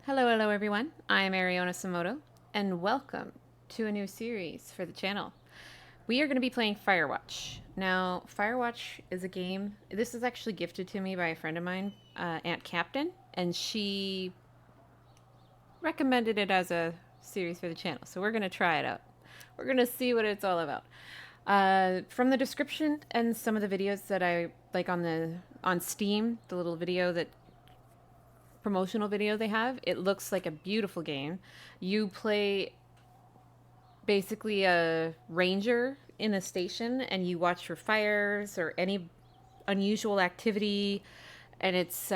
Hello everyone. I'm Ariona Samoto, and welcome to a new series for the channel. We are going to be playing Firewatch. Now, Firewatch is a game. This was actually gifted to me by a friend of mine, Aunt Captain, and she recommended it as a series for the channel. So we're going to try it out. We're going to see what it's all about. From the description and some of the videos that I like on Steam, the little video that promotional video they have, it looks like a beautiful game. You play basically a ranger in a station and you watch for fires or any unusual activity, and it's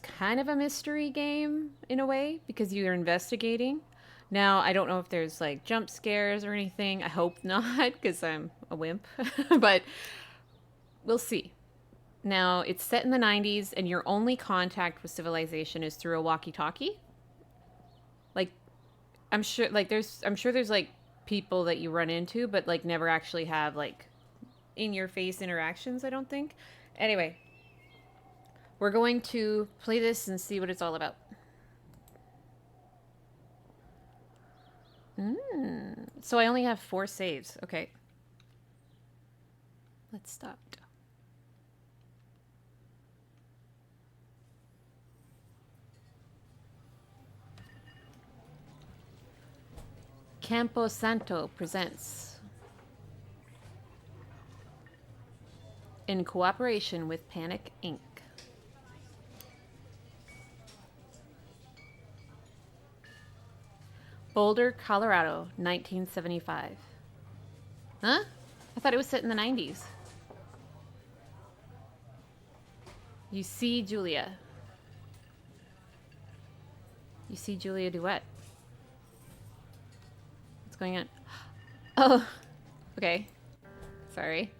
kind of a mystery game in a way because you're investigating. Now, I don't know if there's like jump scares or anything. I hope not because I'm a wimp, but we'll see. Now, it's set in the 90s, and your only contact with civilization is through a walkie-talkie. Like, I'm sure there's like people that you run into, but like never actually have like in-your-face interactions, I don't think. Anyway, we're going to play this and see what it's all about. So I only have 4 saves. Okay. Let's stop. Campo Santo presents, in cooperation with Panic Inc. Boulder, Colorado, 1975. Huh? I thought it was set in the 90s. You see Julia. You see Julia Duet. What's going on? Oh, okay. Sorry.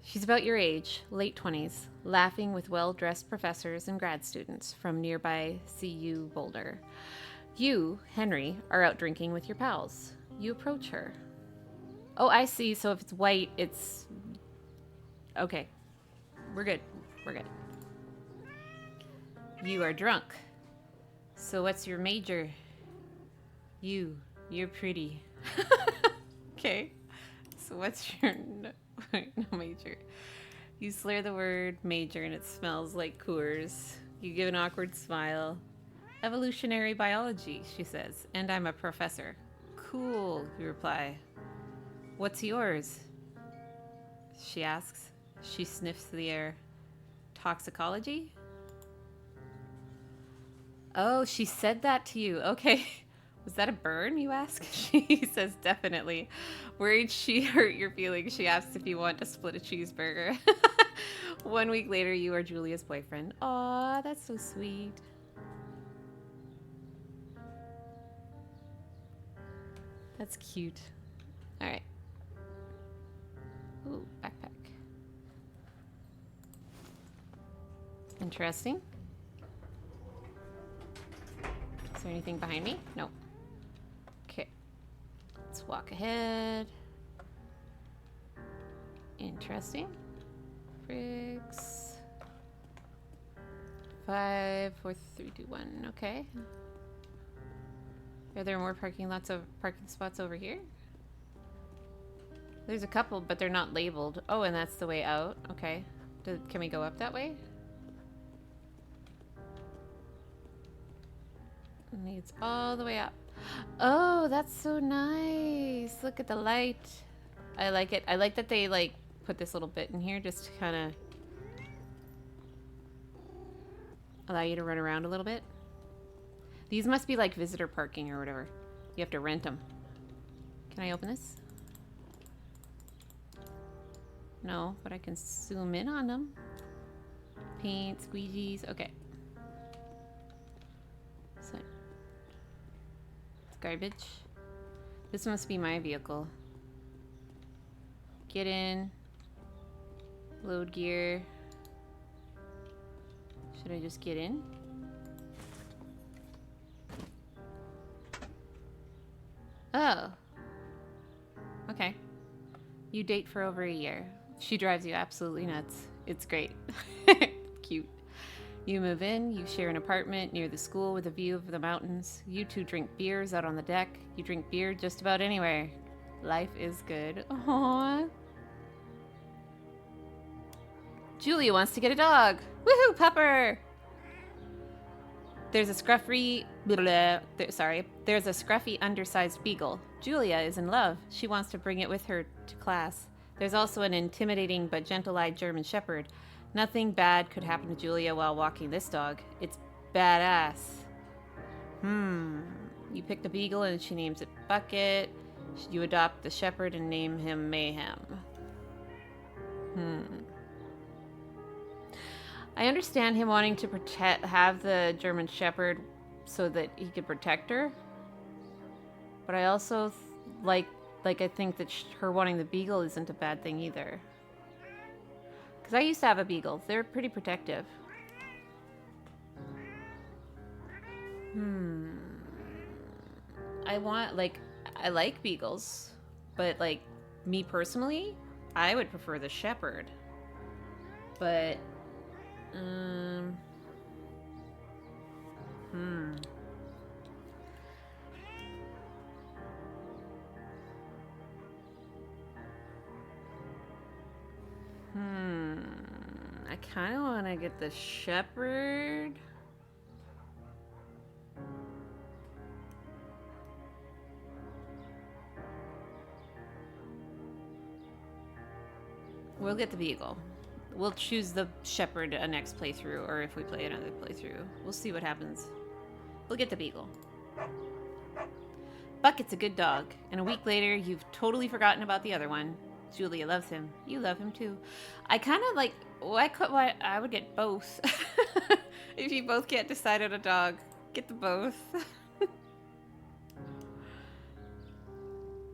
She's about your age, late 20s, laughing with well-dressed professors and grad students from nearby CU Boulder. You, Henry, are out drinking with your pals. You approach her. Oh, I see. So if it's white, it's... Okay. We're good. We're good. You are drunk. So what's your major? You're pretty. Okay. So what's your no major? You slur the word major and it smells like Coors. You give an awkward smile. Evolutionary biology, she says, and I'm a professor. Cool, you reply. What's yours? She asks. She sniffs the air. Toxicology? Oh, she said that to you. Okay. Was that a burn, you ask? She says definitely. Worried she hurt your feelings, she asks if you want to split a cheeseburger. 1 week later, you are Julia's boyfriend. Aw, that's so sweet. That's cute. All right. Ooh, backpack. Interesting. Is there anything behind me? No. Okay. Let's walk ahead. Interesting. Bricks. 5, 4, 3, 2, 1. Okay. Are there more parking spots over here? There's a couple, but they're not labeled. Oh, and that's the way out. Okay. Can we go up that way? It's all the way up. Oh, that's so nice. Look at the light. I like it. I like that they like put this little bit in here just to kind of allow you to run around a little bit. These must be like visitor parking or whatever. You have to rent them. Can I open this? No, but I can zoom in on them. Paint, squeegees. Okay. So, it's garbage. This must be my vehicle. Get in. Load gear. Should I just get in? Oh. Okay. You date for over a year. She drives you absolutely nuts. It's great. Cute. You move in, you share an apartment near the school with a view of the mountains. You two drink beers out on the deck. You drink beer just about anywhere. Life is good. Aww. Julia wants to get a dog. Woohoo, pupper! There's a scruffy... There's a scruffy, undersized beagle. Julia is in love. She wants to bring it with her to class. There's also an intimidating but gentle-eyed German shepherd. Nothing bad could happen to Julia while walking this dog. It's badass. You pick the beagle and she names it Bucket. You adopt the shepherd and name him Mayhem. I understand him wanting to have the German shepherd so that he could protect her. But I also I think that her wanting the beagle isn't a bad thing either. Because I used to have a beagle. They're pretty protective. I like beagles. But, like, me personally, I would prefer the shepherd. But, I kind of want to get the shepherd. We'll get the beagle. We'll choose the shepherd a next playthrough, or if we play another playthrough. We'll see what happens. We'll get the beagle. Bucket's a good dog, and a week later, you've totally forgotten about the other one. Julia loves him. You love him too. I kind of like... I would get both. If you both can't decide on a dog, get the both.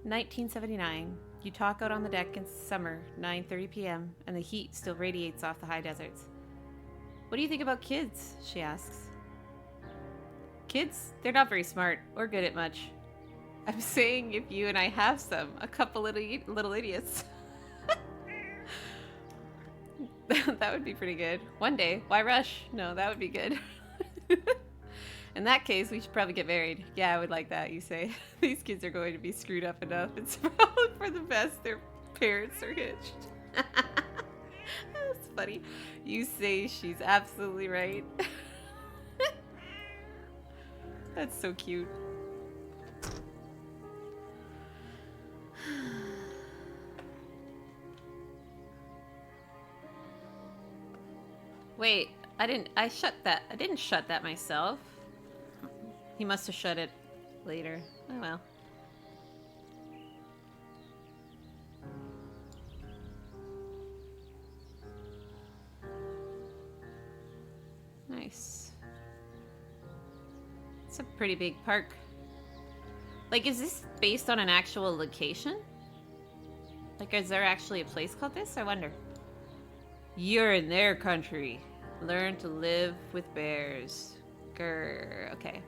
1979. You talk out on the deck in summer, 9:30 p.m., and the heat still radiates off the high deserts. What do you think about kids? She asks. Kids? They're not very smart or good at much. I'm saying if you and I have some, a couple little idiots. That would be pretty good. One day. Why rush? No, that would be good. In that case, we should probably get married. Yeah, I would like that, you say. These kids are going to be screwed up enough. It's probably for the best their parents are hitched. That's funny. You say she's absolutely right. That's so cute. Wait, I didn't shut that myself. He must have shut it later. Oh well. Nice. It's a pretty big park. Like, is this based on an actual location? Like, is there actually a place called this? I wonder. You're in their country. Learn to live with bears. Grr. Okay.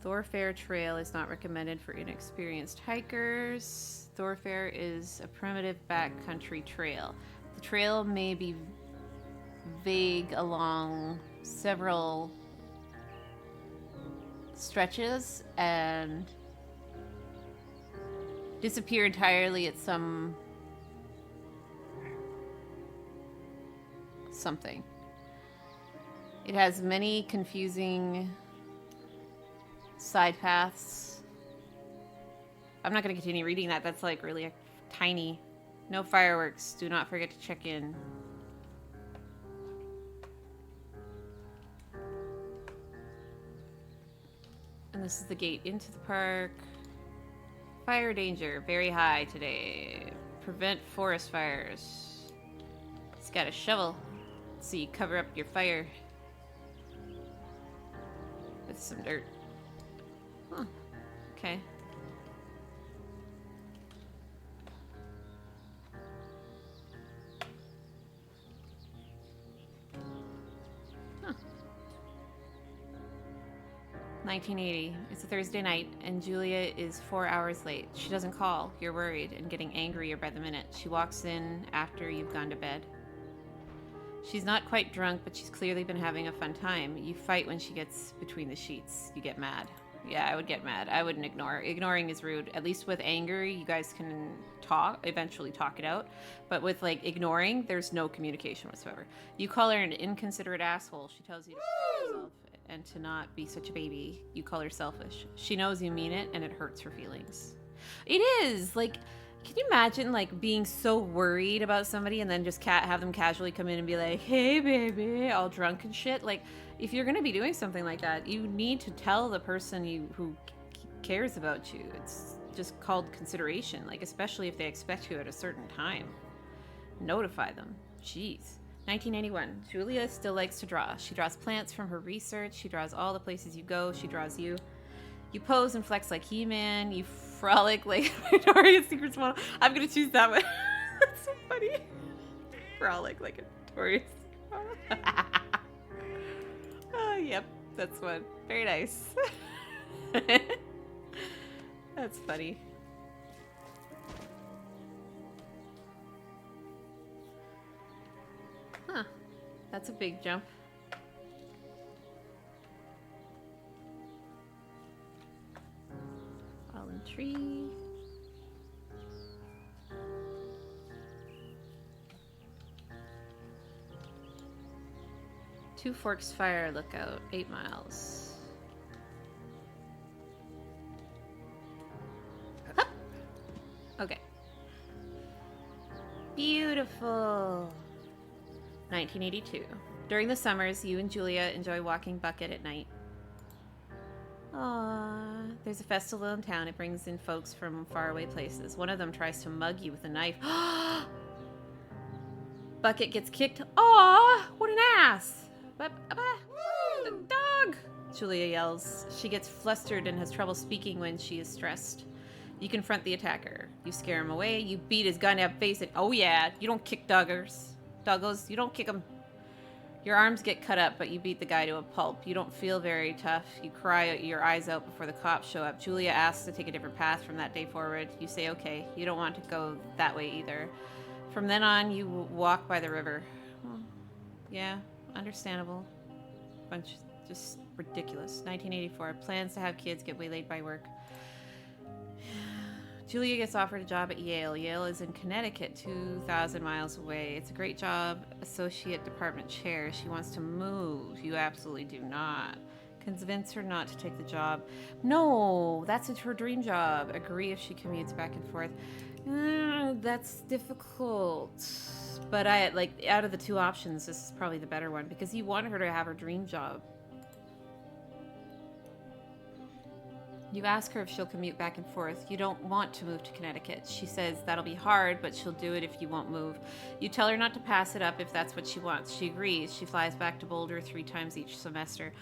Thoroughfare Trail is not recommended for inexperienced hikers. Thoroughfare is a primitive backcountry trail. The trail may be vague along several stretches and disappear entirely at something. It has many confusing side paths. I'm not going to continue reading that. That's like really tiny. No fireworks. Do not forget to check in. And this is the gate into the park. Fire danger. Very high today. Prevent forest fires. It's got a shovel. So you cover up your fire with some dirt. Huh. Okay. Huh. 1980. It's a Thursday night, and Julia is 4 hours late. She doesn't call. You're worried and getting angrier by the minute. She walks in after you've gone to bed. She's not quite drunk, but she's clearly been having a fun time. You fight when she gets between the sheets. You get mad. Yeah, I would get mad. I wouldn't ignore. Ignoring is rude. At least with anger, you guys can eventually talk it out. But with like ignoring, there's no communication whatsoever. You call her an inconsiderate asshole. She tells you to fuck yourself and to not be such a baby. You call her selfish. She knows you mean it, and it hurts her feelings. It is like, can you imagine like being so worried about somebody and then just have them casually come in and be like, "Hey, baby," all drunk and shit? Like, if you're gonna be doing something like that, you need to tell the person who cares about you. It's just called consideration. Like, especially if they expect you at a certain time, notify them. Jeez. 1981. Julia still likes to draw. She draws plants from her research. She draws all the places you go. She draws you. You pose and flex like He-Man. You frolic like Victoria's Secret model. I'm gonna choose that one. That's so funny. Frolic like a Victoria's Secret model. Oh, yep, that's one. Very nice. That's funny. Huh. That's a big jump. Fallen tree. Two Forks Fire Lookout, 8 miles. Up. Okay. Beautiful. 1982. During the summers, you and Julia enjoy walking Bucket at night. Aww. There's a festival in town. It brings in folks from faraway places. One of them tries to mug you with a knife. Bucket gets kicked. Aw, what an ass. The dog! Julia yells. She gets flustered and has trouble speaking when she is stressed. You confront the attacker. You scare him away. You beat his gun-up face and, oh yeah, you don't kick doggos. You don't kick them. Your arms get cut up, but you beat the guy to a pulp. You don't feel very tough. You cry your eyes out before the cops show up. Julia asks to take a different path from that day forward. You say okay. You don't want to go that way either. From then on, you walk by the river. Well, yeah, understandable. Bunch just ridiculous. 1984. Plans to have kids get waylaid by work. Julia gets offered a job at Yale. Yale is in Connecticut, 2,000 miles away. It's a great job. Associate department chair. She wants to move. You absolutely do not. Convince her not to take the job. No, that's her dream job. Agree if she commutes back and forth. That's difficult. But out of the two options, this is probably the better one because you want her to have her dream job. You ask her if she'll commute back and forth. You don't want to move to Connecticut. She says that'll be hard, but she'll do it if you won't move. You tell her not to pass it up if that's what she wants. She agrees. She flies back to Boulder 3 times each semester.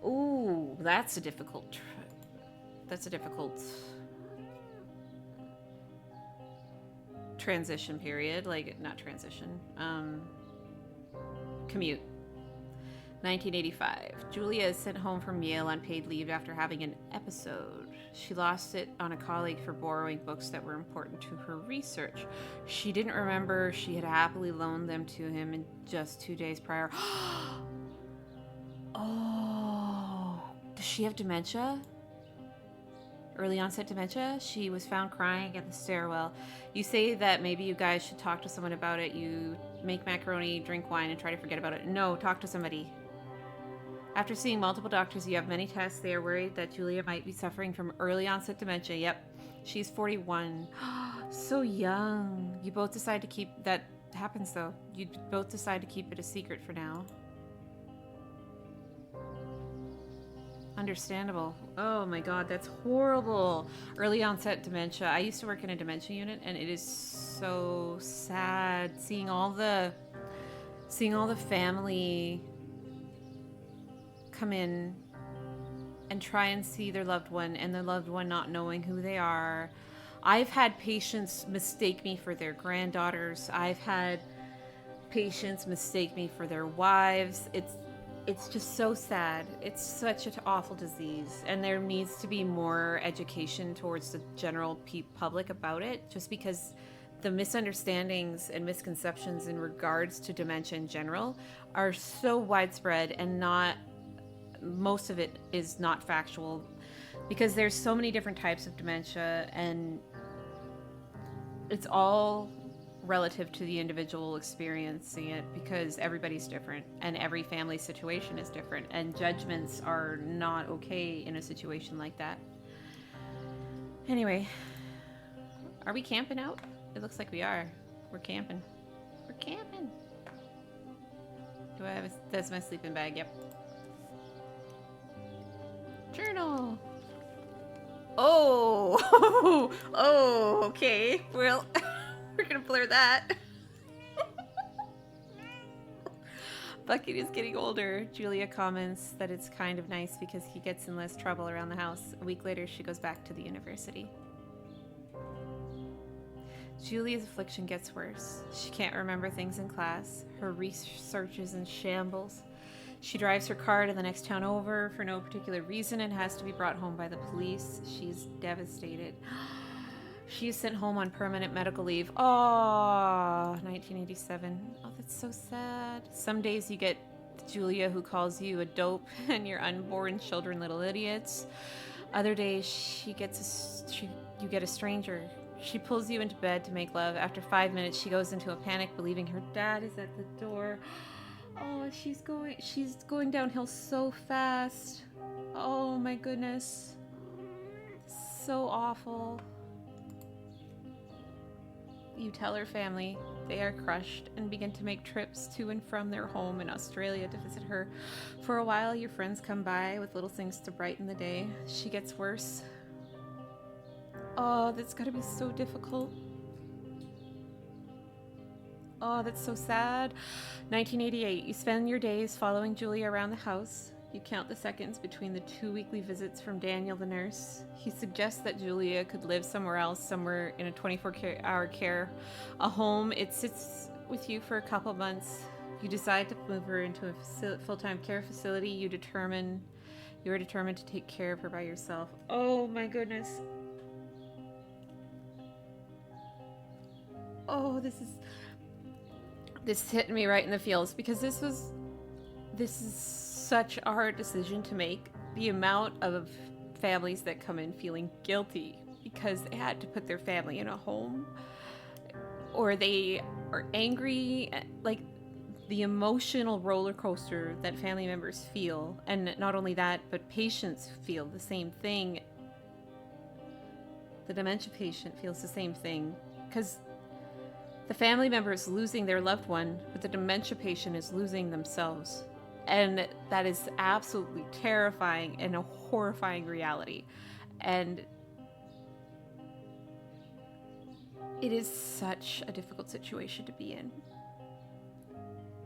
Ooh, that's a difficult transition period. Like, not transition. Commute. 1985. Julia is sent home from Yale on paid leave after having an episode. She lost it on a colleague for borrowing books that were important to her research. She didn't remember she had happily loaned them to him in just 2 days prior. Oh, does she have dementia? Early onset dementia? She was found crying at the stairwell. You say that maybe you guys should talk to someone about it. You make macaroni, drink wine, and try to forget about it. No, talk to somebody. After seeing multiple doctors, you have many tests. They are worried that Julia might be suffering from early onset dementia. Yep, she's 41. So young. You both decide to keep... That happens, though. You both decide to keep it a secret for now. Understandable. Oh my god, that's horrible. Early onset dementia. I used to work in a dementia unit, and it is so sad seeing all the family come in and try and see their loved one, and their loved one not knowing who they are. I've had patients mistake me for their granddaughters. I've had patients mistake me for their wives. It's just so sad. It's such an awful disease, and there needs to be more education towards the general public about it, just because the misunderstandings and misconceptions in regards to dementia in general are so widespread, and not most of it is not factual, because there's so many different types of dementia, and it's all relative to the individual experiencing it, because everybody's different and every family situation is different, and judgments are not okay in a situation like that. Anyway, are we camping out? It looks like we are. We're camping. We're camping. Do I have that's my sleeping bag? Yep. Journal. Oh. Oh, okay. Well, we're gonna blur that. Bucket is getting older. Julia comments that it's kind of nice because he gets in less trouble around the house. A week later, she goes back to the university. Julia's affliction gets worse. She can't remember things in class. Her research is in shambles. She drives her car to the next town over for no particular reason and has to be brought home by the police. She's devastated. She's sent home on permanent medical leave. Oh, 1987. Oh, that's so sad. Some days you get Julia who calls you a dope and your unborn children little idiots. Other days you get a stranger. She pulls you into bed to make love. After 5 minutes, she goes into a panic, believing her dad is at the door. Oh, she's going downhill so fast. Oh my goodness. So awful. You tell her family. They are crushed and begin to make trips to and from their home in Australia to visit her. For a while, your friends come by with little things to brighten the day. She gets worse. Oh, that's gotta be so difficult. Oh, that's so sad. 1988. You spend your days following Julia around the house. You count the seconds between the 2 weekly visits from Daniel the nurse. He suggests that Julia could live somewhere else, somewhere in a 24-hour care, a home. It sits with you for a couple months. You decide to move her into a full-time care facility. You are determined to take care of her by yourself. Oh my goodness. Oh, this is hitting me right in the feels, because this is such a hard decision to make. The amount of families that come in feeling guilty because they had to put their family in a home, or they are angry, like the emotional roller coaster that family members feel. And not only that, but patients feel the same thing. The dementia patient feels the same thing, because the family member is losing their loved one, but the dementia patient is losing themselves. And that is absolutely terrifying and a horrifying reality. And it is such a difficult situation to be in.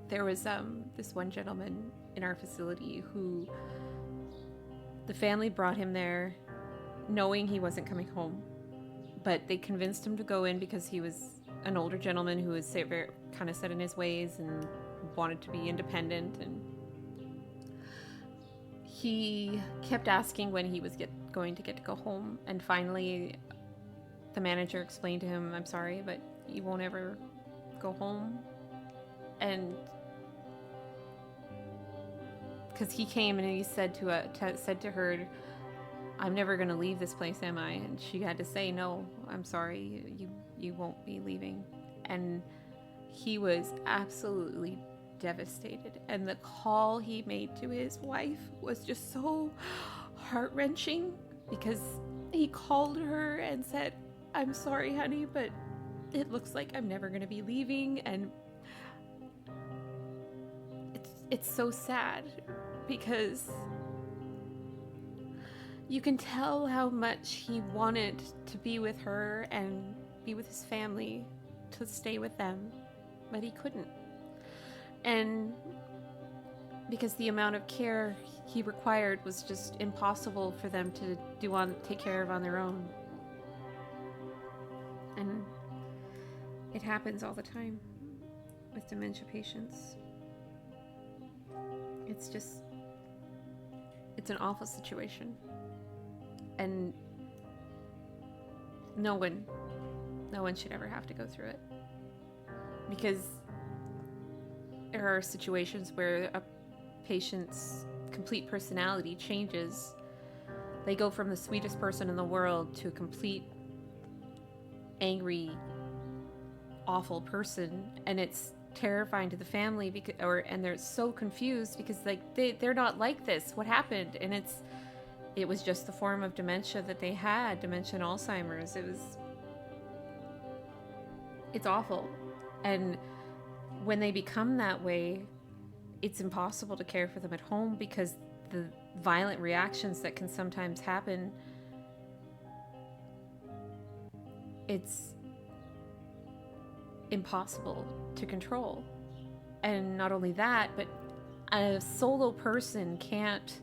There was this one gentleman in our facility who the family brought him there knowing he wasn't coming home, but they convinced him to go in because he was an older gentleman who was kind of set in his ways and wanted to be independent, and he kept asking when he was going to get to go home. And finally the manager explained to him, I'm sorry, but you won't ever go home. And because he came and he said to her, I'm never going to leave this place, am I? And she had to say, no, I'm sorry, you won't be leaving. And he was absolutely devastated. And the call he made to his wife was just so heart-wrenching, because he called her and said, I'm sorry, honey, but it looks like I'm never going to be leaving. And it's so sad, because you can tell how much he wanted to be with her and be with his family, to stay with them, but he couldn't. And because the amount of care he required was just impossible for them to take care of on their own. And it happens all the time with dementia patients. It's an awful situation. And no one No one should ever have to go through it. Because there are situations where a patient's complete personality changes. They go from the sweetest person in the world to a complete angry, awful person, and it's terrifying to the family because, and they're so confused because like they're not like this. What happened? And it was just the form of dementia that they had, dementia and Alzheimer's. It's awful. And when they become that way, it's impossible to care for them at home because the violent reactions that can sometimes happen, it's impossible to control. And not only that, but a solo person can't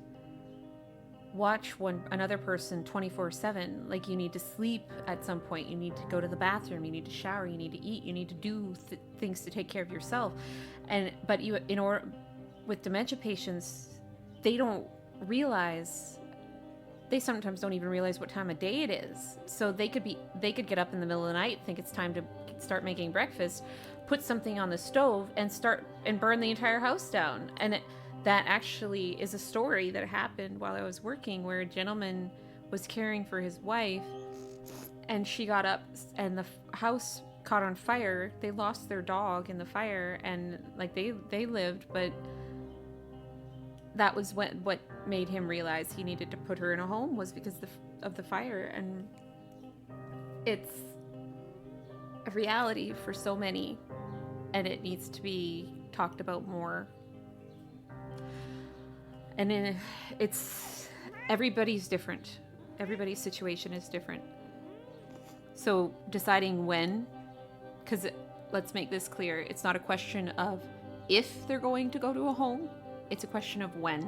watch another person 24/7. Like, you need to sleep at some point, you need to go to the bathroom, you need to shower, you need to eat, you need to do things to take care of yourself. But with dementia patients, they sometimes don't even realize what time of day it is. So they could get up in the middle of the night, think it's time to start making breakfast, put something on the stove and burn the entire house down. And that actually is a story that happened while I was working, where a gentleman was caring for his wife and she got up and the house caught on fire. They lost their dog in the fire, and like they lived, but that was what made him realize he needed to put her in a home, was because of the fire. And it's a reality for so many, and it needs to be talked about more. And everybody's different. Everybody's situation is different. So deciding when, because let's make this clear, it's not a question of if they're going to go to a home, it's a question of when.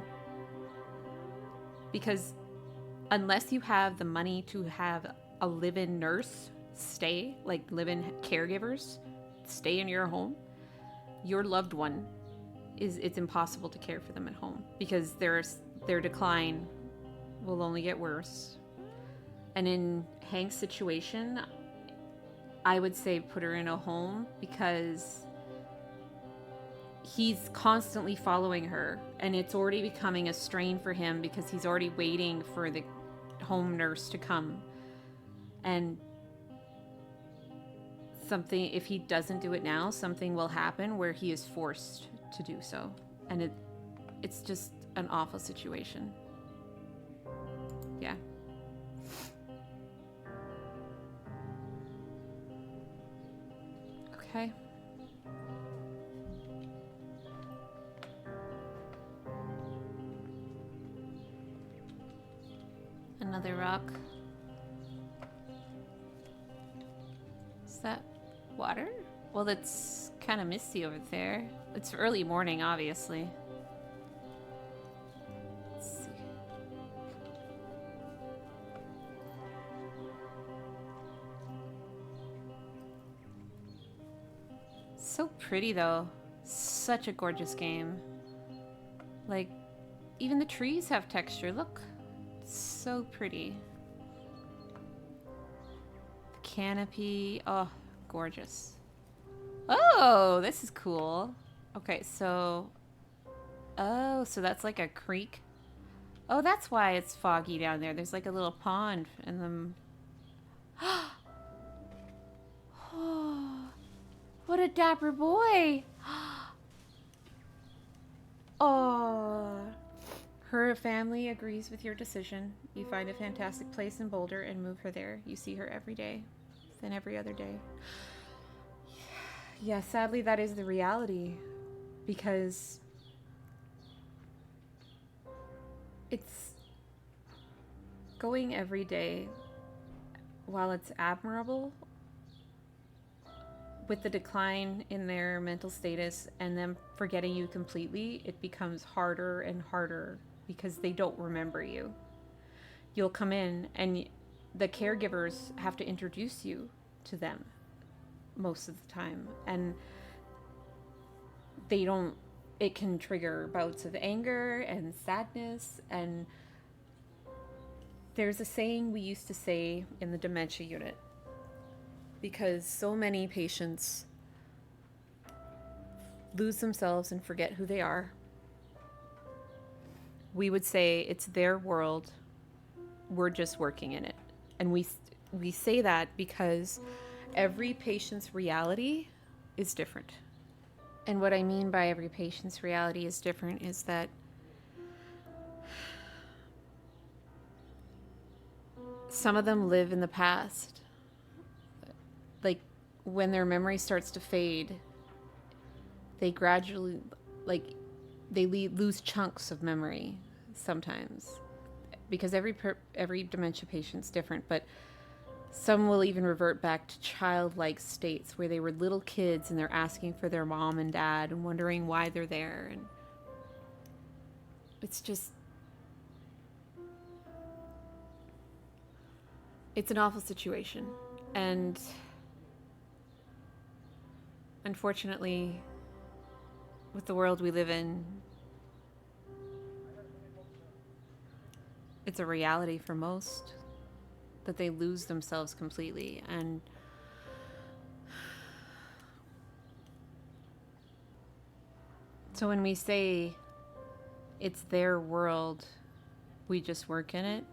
Because unless you have the money to have a live-in nurse stay, like live-in caregivers stay in your home, your loved one it's impossible to care for them at home, because their decline will only get worse. And in Hank's situation, I would say put her in a home, because he's constantly following her, and it's already becoming a strain for him because he's already waiting for the home nurse to come. And if he doesn't do it now, something will happen where he is forced to do so. And it's just an awful situation. Yeah. Okay. Another rock. Is that water? Well, it's kind of misty over there. It's early morning, obviously. Let's see. So pretty, though. Such a gorgeous game. Like, even the trees have texture. Look. So pretty. The canopy. Oh, gorgeous. Oh, this is cool. Okay, so... Oh, so that's like a creek. Oh, that's why it's foggy down there. There's like a little pond in the... Oh, what a dapper boy. Oh... Her family agrees with your decision. You find a fantastic place in Boulder and move her there. You see her every day, then every other day. Yeah, sadly, that is the reality, because it's going every day. While it's admirable, with the decline in their mental status and them forgetting you completely, it becomes harder and harder, because they don't remember you. You'll come in and the caregivers have to introduce you to them most of the time, and it can trigger bouts of anger and sadness. And there's a saying we used to say in the dementia unit, because so many patients lose themselves and forget who they are. We would say it's their world. We're just working in it. And we say that because every patient's reality is different. And what I mean by every patient's reality is different is that some of them live in the past. Like, when their memory starts to fade, they gradually, like, they lose chunks of memory sometimes, because every dementia patient's different. But some will even revert back to childlike states where they were little kids and they're asking for their mom and dad and wondering why they're there. And it's just, it's an awful situation. And unfortunately, with the world we live in, it's a reality for most that they lose themselves completely. And so when we say it's their world, we just work in it,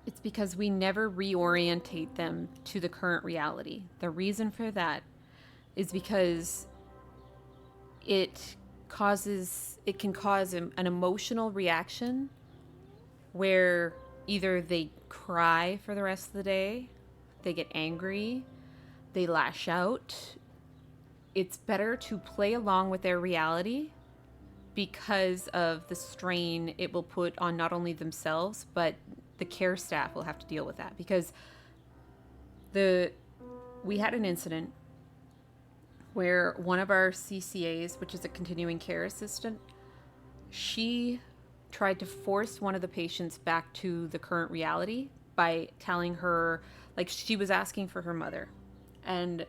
it's because we never reorientate them to the current reality. The reason for that is because it can cause an emotional reaction where either they cry for the rest of the day, they get angry, they lash out. It's better to play along with their reality because of the strain it will put on not only themselves, but the care staff will have to deal with that. Because we had an incident where one of our CCAs, which is a continuing care assistant, she tried to force one of the patients back to the current reality by telling her, like, she was asking for her mother and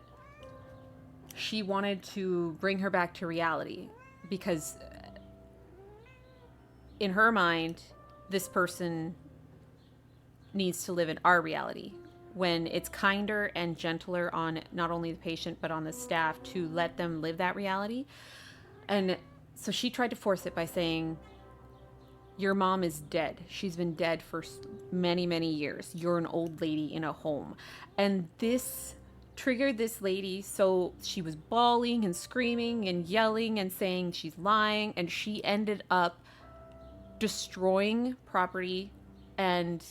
she wanted to bring her back to reality because in her mind, this person needs to live in our reality, when it's kinder and gentler on not only the patient but on the staff to let them live that reality. And so she tried to force it by saying, your mom is dead. She's been dead for many, many years. You're an old lady in a home. And this triggered this lady. So she was bawling and screaming and yelling and saying she's lying. And she ended up destroying property and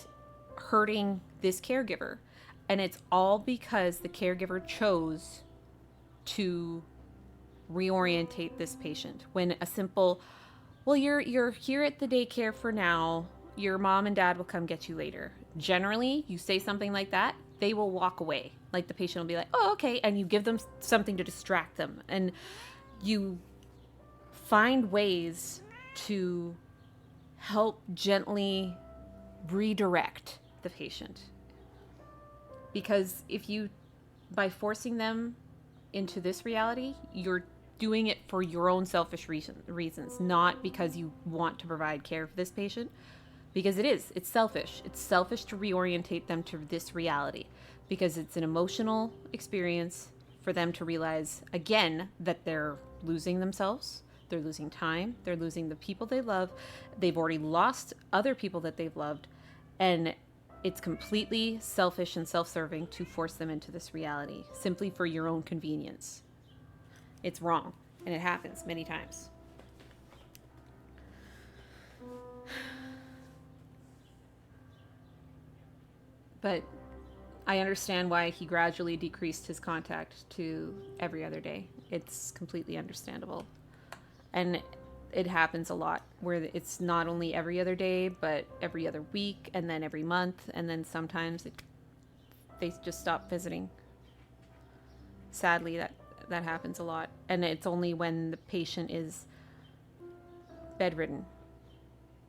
hurting this caregiver. And it's all because the caregiver chose to reorientate this patient, when a simple, well, you're here at the daycare for now, your mom and dad will come get you later. Generally, you say something like that, they will walk away. Like, the patient will be like, oh, okay. And you give them something to distract them. And you find ways to help gently redirect the patient. Because by forcing them into this reality, you're doing it for your own selfish reasons, not because you want to provide care for this patient. Because it's selfish. It's selfish to reorientate them to this reality, because it's an emotional experience for them to realize, again, that they're losing themselves, they're losing time, they're losing the people they love, they've already lost other people that they've loved, and it's completely selfish and self-serving to force them into this reality simply for your own convenience. It's wrong, and it happens many times. But I understand why he gradually decreased his contact to every other day. It's completely understandable. And it happens a lot, where it's not only every other day, but every other week, and then every month, and then sometimes they just stop visiting. Sadly, that happens a lot. And it's only when the patient is bedridden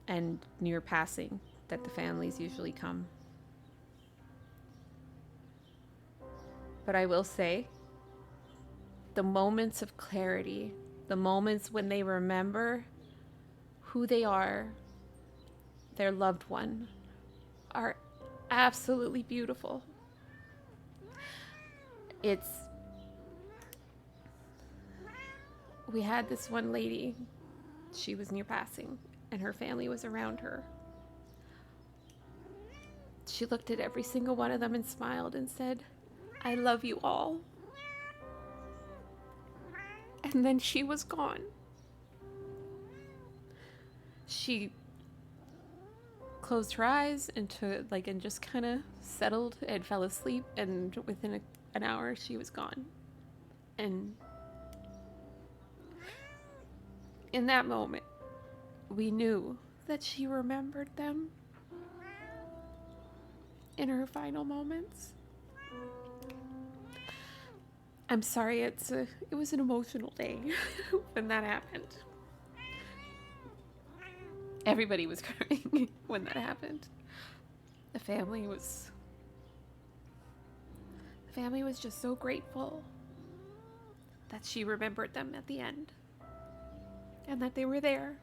and near passing that the families usually come. But I will say, the moments of clarity, the moments when they remember who they are, their loved one, are absolutely beautiful. It's, we had this one lady, she was near passing, and her family was around her. She looked at every single one of them and smiled and said, "I love you all." And then she was gone. She closed her eyes and just kind of settled and fell asleep, and within an hour she was gone. And in that moment, we knew that she remembered them in her final moments. I'm sorry, it was an emotional day when that happened. Everybody was crying when that happened. The family was just so grateful that she remembered them at the end and that they were there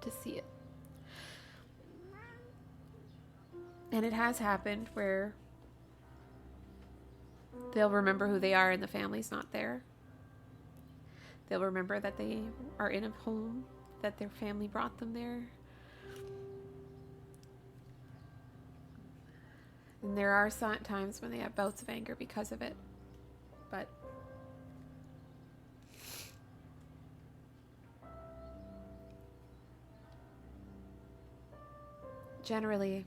to see it. And it has happened where they'll remember who they are and the family's not there. They'll remember that they are in a home, that their family brought them there. And there are times when they have bouts of anger because of it. But generally,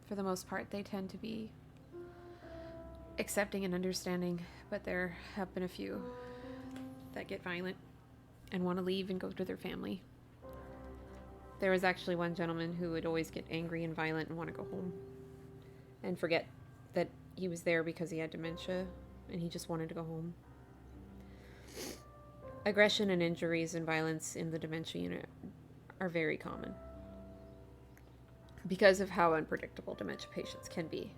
for the most part, they tend to be accepting and understanding, but there have been a few that get violent and want to leave and go to their family. There was actually one gentleman who would always get angry and violent and want to go home and forget that he was there because he had dementia and he just wanted to go home. Aggression and injuries and violence in the dementia unit are very common because of how unpredictable dementia patients can be.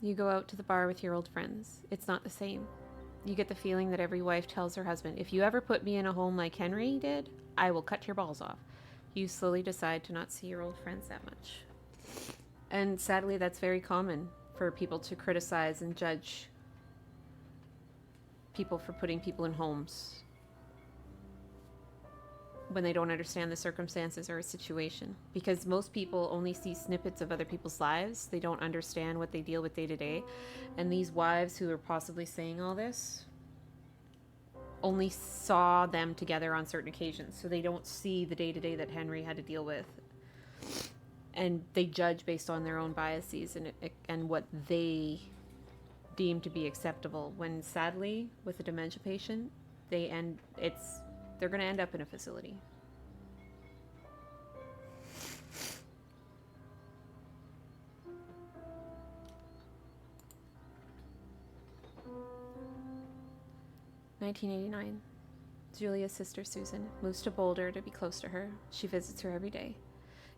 You go out to the bar with your old friends. It's not the same. You get the feeling that every wife tells her husband, "If you ever put me in a home like Henry did, I will cut your balls off." You slowly decide to not see your old friends that much. And sadly, that's very common for people to criticize and judge people for putting people in homes when they don't understand the circumstances or a situation. Because most people only see snippets of other people's lives. They don't understand what they deal with day to day. And these wives who are possibly saying all this only saw them together on certain occasions. So they don't see the day to day that Henry had to deal with. And they judge based on their own biases and what they deem to be acceptable. When sadly, with a dementia patient, they're going to end up in a facility. (1989). Julia's sister Susan moves to Boulder to be close to her. She visits her every day.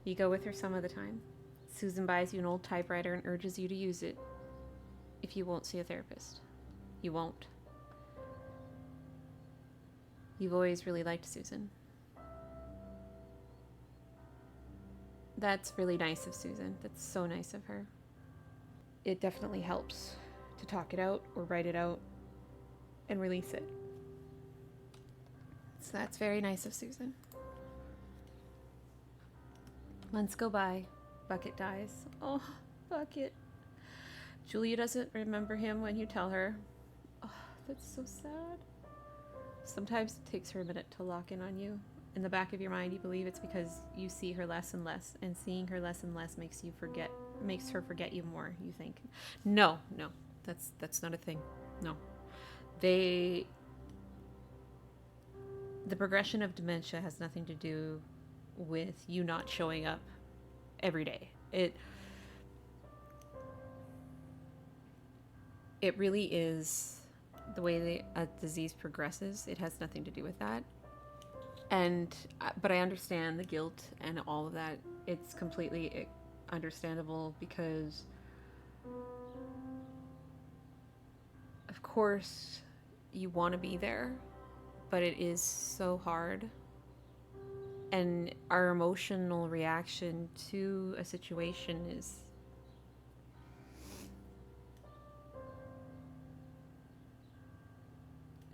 You go with her some of the time. Susan buys you an old typewriter and urges you to use it if you won't see a therapist. You won't. You've always really liked Susan. That's really nice of Susan. That's so nice of her. It definitely helps to talk it out or write it out and release it. So that's very nice of Susan. Months go by. Bucket dies. Oh, Bucket. Julia doesn't remember him when you tell her. Oh, that's so sad. Sometimes it takes her a minute to lock in on you. In the back of your mind, you believe it's because you see her less and less, and seeing her less and less makes her forget you more, you think. No, that's not a thing. No. The progression of dementia has nothing to do with you not showing up every day. It really is the way a disease progresses. It has nothing to do with that. But I understand the guilt and all of that. It's completely understandable because, of course, you want to be there, but it is so hard And our emotional reaction to a situation is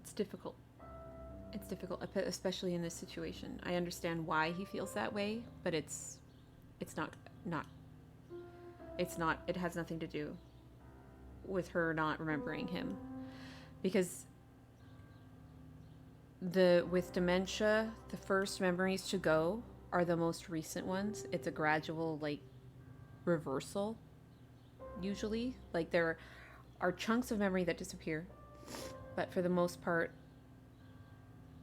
it's difficult. It's difficult, especially in this situation. I understand why he feels that way, but it's not it's not it has nothing to do with her not remembering him, because with dementia, the first memories to go are the most recent ones. It's a gradual like reversal usually. Like there are chunks of memory that disappear, but for the most part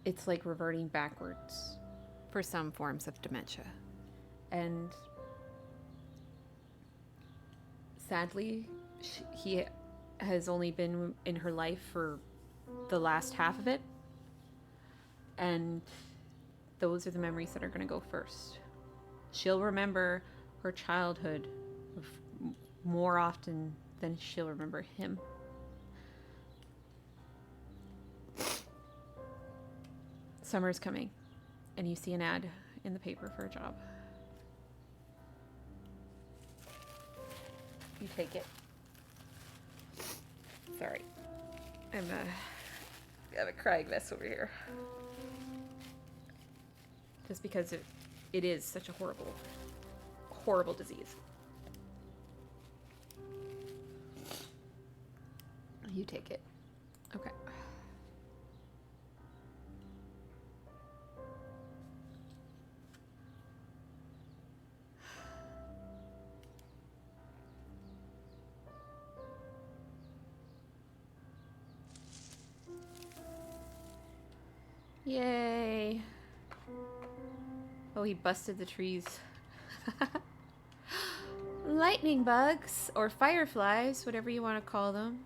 it's like reverting backwards for some forms of dementia. And sadly, he has only been in her life for the last half of it, and those are the memories that are going to go first. She'll remember her childhood more often than she'll remember him. Summer's coming, and you see an ad in the paper for a job. You take it. Sorry. I have a crying mess over here. Just because it is such a horrible, horrible disease. You take it. Okay. Yay. Oh, he busted the trees. Lightning bugs, or fireflies, whatever you want to call them.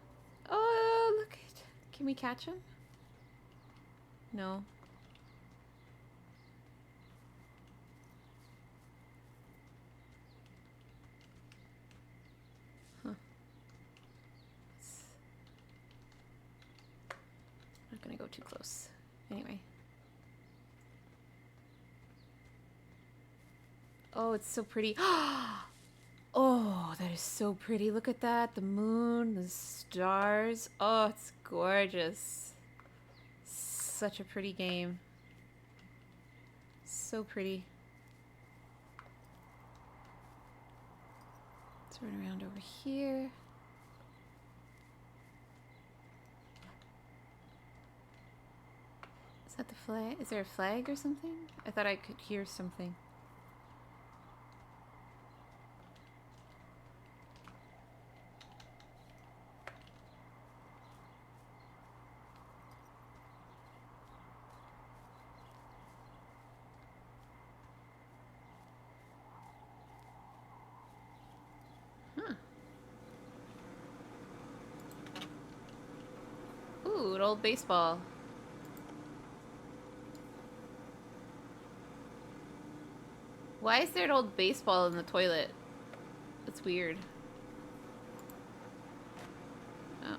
Oh, look at... Can we catch them? No. Huh. Not gonna go too close. Anyway. Oh, it's so pretty. Oh, that is so pretty. Look at that. The moon, the stars. Oh, it's gorgeous. Such a pretty game. So pretty. Let's run around over here. Is that the flag? Is there a flag or something? I thought I could hear something. Huh. Ooh, an old baseball. Why is there an old baseball in the toilet? That's weird. Oh.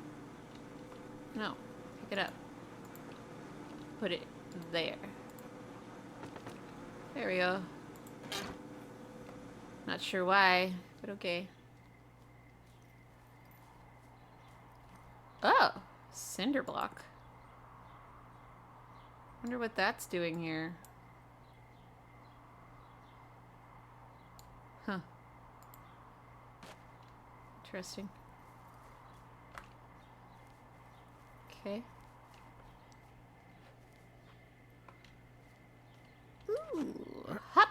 No. Pick it up. Put it there. There we go. Not sure why, but okay. Oh! Cinder block. Wonder what that's doing here. Huh. Interesting. Okay. Ooh. Hop!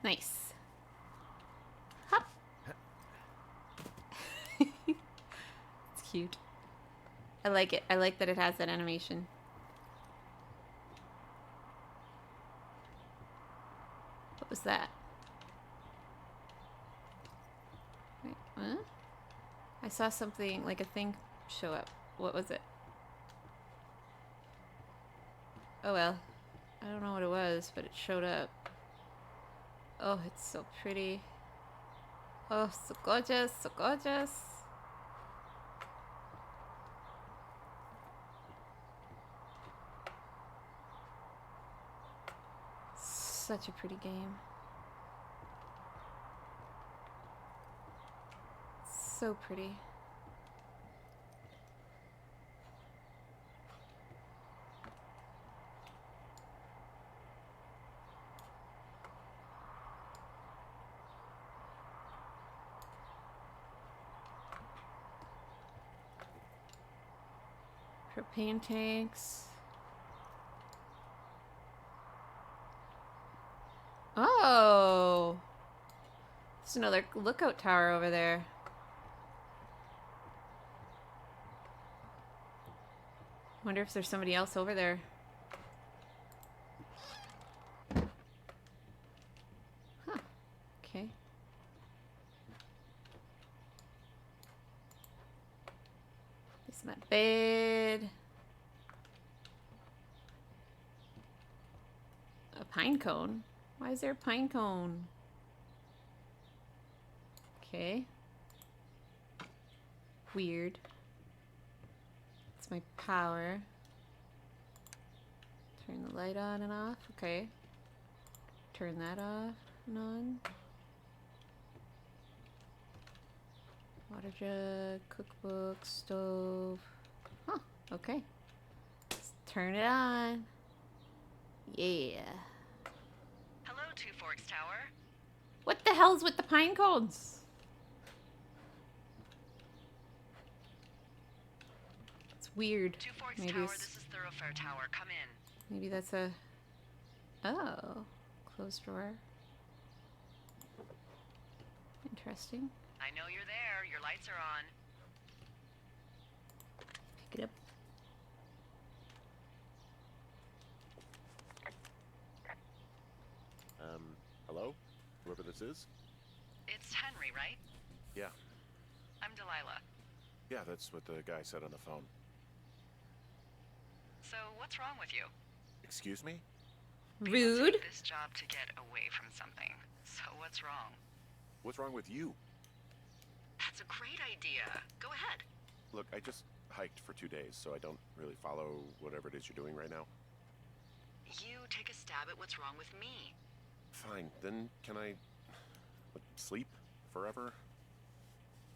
Nice. Hop! It's cute. I like it. I like that it has that animation. What was that? Wait, what? I saw something, like a thing show up. What was it? Oh well. I don't know what it was, but it showed up. Oh, it's so pretty. Oh, so gorgeous, so gorgeous. such a pretty game. So pretty. Propane tanks. Oh! There's another lookout tower over there. Wonder if there's somebody else over there. Huh. Okay. This is my bed. A pine cone? Why is there a pine cone? Okay. Weird. It's my power. Turn the light on and off. Okay. Turn that off and on. Water jug, cookbook, stove. Huh. Okay. Let's turn it on. Yeah. Hello, Two Forks Tower. What the hell's with the pine cones? It's weird. Two Forks Maybe Tower, this is Thoroughfare Tower. Come in. maybe that's a... Oh. Closed door. Interesting. I know you're there. Your lights are on. Pick it up. Hello? Whoever this is? It's Henry, right? Yeah. I'm Delilah. Yeah, that's what the guy said on the phone. So, what's wrong with you? Excuse me? People Rude. take this job to get away from something. So, what's wrong? What's wrong with you? That's a great idea. Go ahead. Look, I just hiked for 2 days, so I don't really follow whatever it is you're doing right now. You take a stab at what's wrong with me. Fine, then can I sleep forever?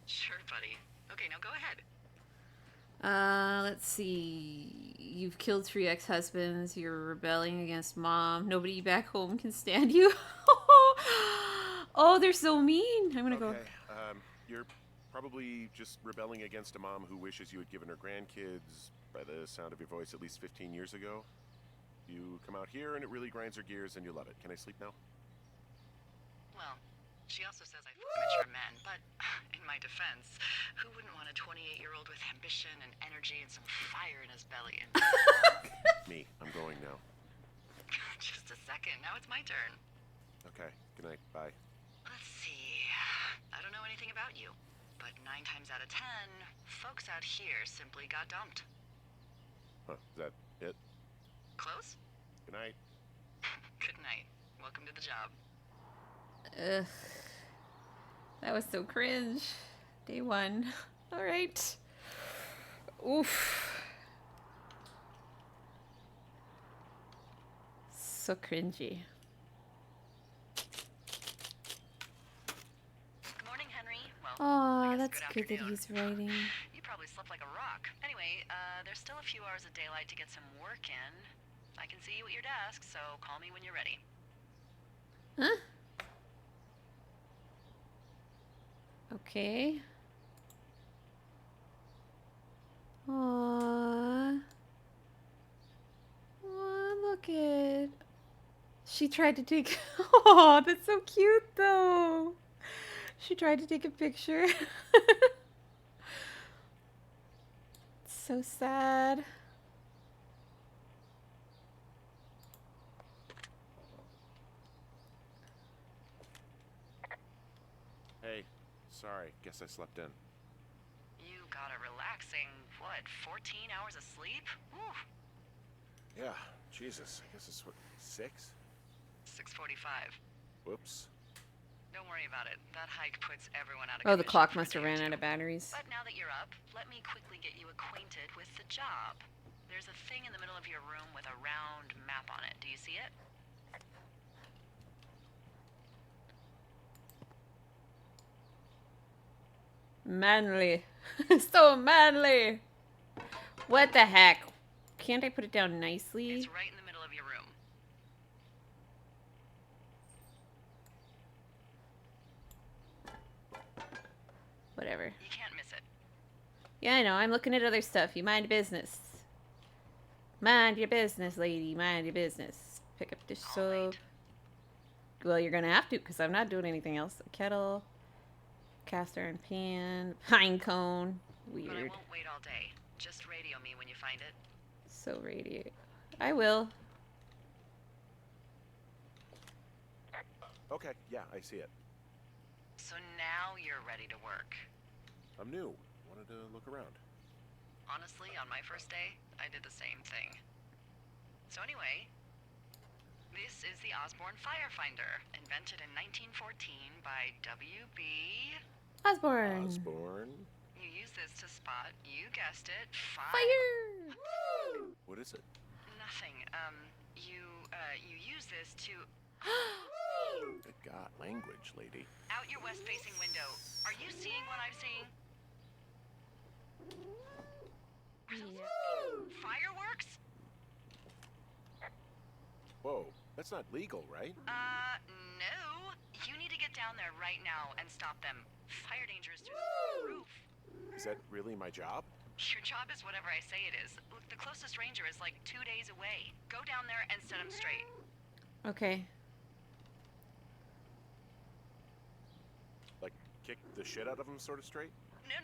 Sure, buddy. Okay, now go ahead. Let's see. You've killed 3 ex-husbands. You're rebelling against mom. Nobody back home can stand you. Oh, they're so mean. I'm gonna go. You're probably just rebelling against a mom who wishes you had given her grandkids, by the sound of your voice, at least 15 years ago. You come out here and it really grinds her gears and you love it. Can I sleep now? Well, she also says I fuck mature men, but in my defense, who wouldn't want a 28-year-old with ambition and energy and some fire in his belly? And Me. I'm going now. just a second. Now it's my turn. Okay. Good night. Bye. Let's see. I don't know anything about you, but 9 times out of 10, folks out here simply got dumped. Huh. Is that it? Close? Good night. Good night. Welcome to the job. Ugh. That was so cringe. Day 1. All right. Oof. So cringy. Good morning, Henry. Well, Aw, I guess that's good good that afternoon. he's writing. You probably slept like a rock. Anyway, there's still a few hours of daylight to get some work in. I can see you at your desk, so call me when you're ready. Huh? Okay. Aww. Aw, look it. She tried to take... Oh, that's so cute, though. She tried to take a picture. So sad. Hey. Sorry. Guess I slept in. You got a relaxing, what, 14 hours of sleep? Ooh, Yeah. Jesus. I guess it's what, 6? 6:45. Whoops. Don't worry about it. That hike puts everyone out of Oh, the commission clock for a must have day or ran out two. of batteries. But now that you're up, let me quickly get you acquainted with the job. There's a thing in the middle of your room with a round map on it. Do you see it? Manly. So manly. What the heck? Can't I put it down nicely? It's right in the middle of your room. Whatever. You can't miss it. Yeah, I know. I'm looking at other stuff. You mind your business. Mind your business, lady. Mind your business. Pick up dish All right. soap. Well, you're gonna have to, because I'm not doing anything else. A kettle. Cast iron pan. Pine cone. But I Weird. won't wait all day. Just radio me when you find it. So radiate. I will. Okay, yeah, I see it. So now you're ready to work. I'm new. Wanted to look around. Honestly, on my first day, I did the same thing. So anyway, this is the Osborne Firefinder, invented in 1914 by W.B. Osborne. Osborne. You use this to spot, you guessed it, Fire! What is it? Nothing. You use this to Good God, language, lady. out your west-facing window. Are you seeing what I'm seeing? Fireworks? Whoa, that's not legal, right? No. You need to get down there right now and stop them. Fire danger is through the roof. Is that really my job? Your job is whatever I say it is. Look, the closest ranger is like 2 days away. Go down there and set him straight. Okay. Like, kick the shit out of him sort of straight? No.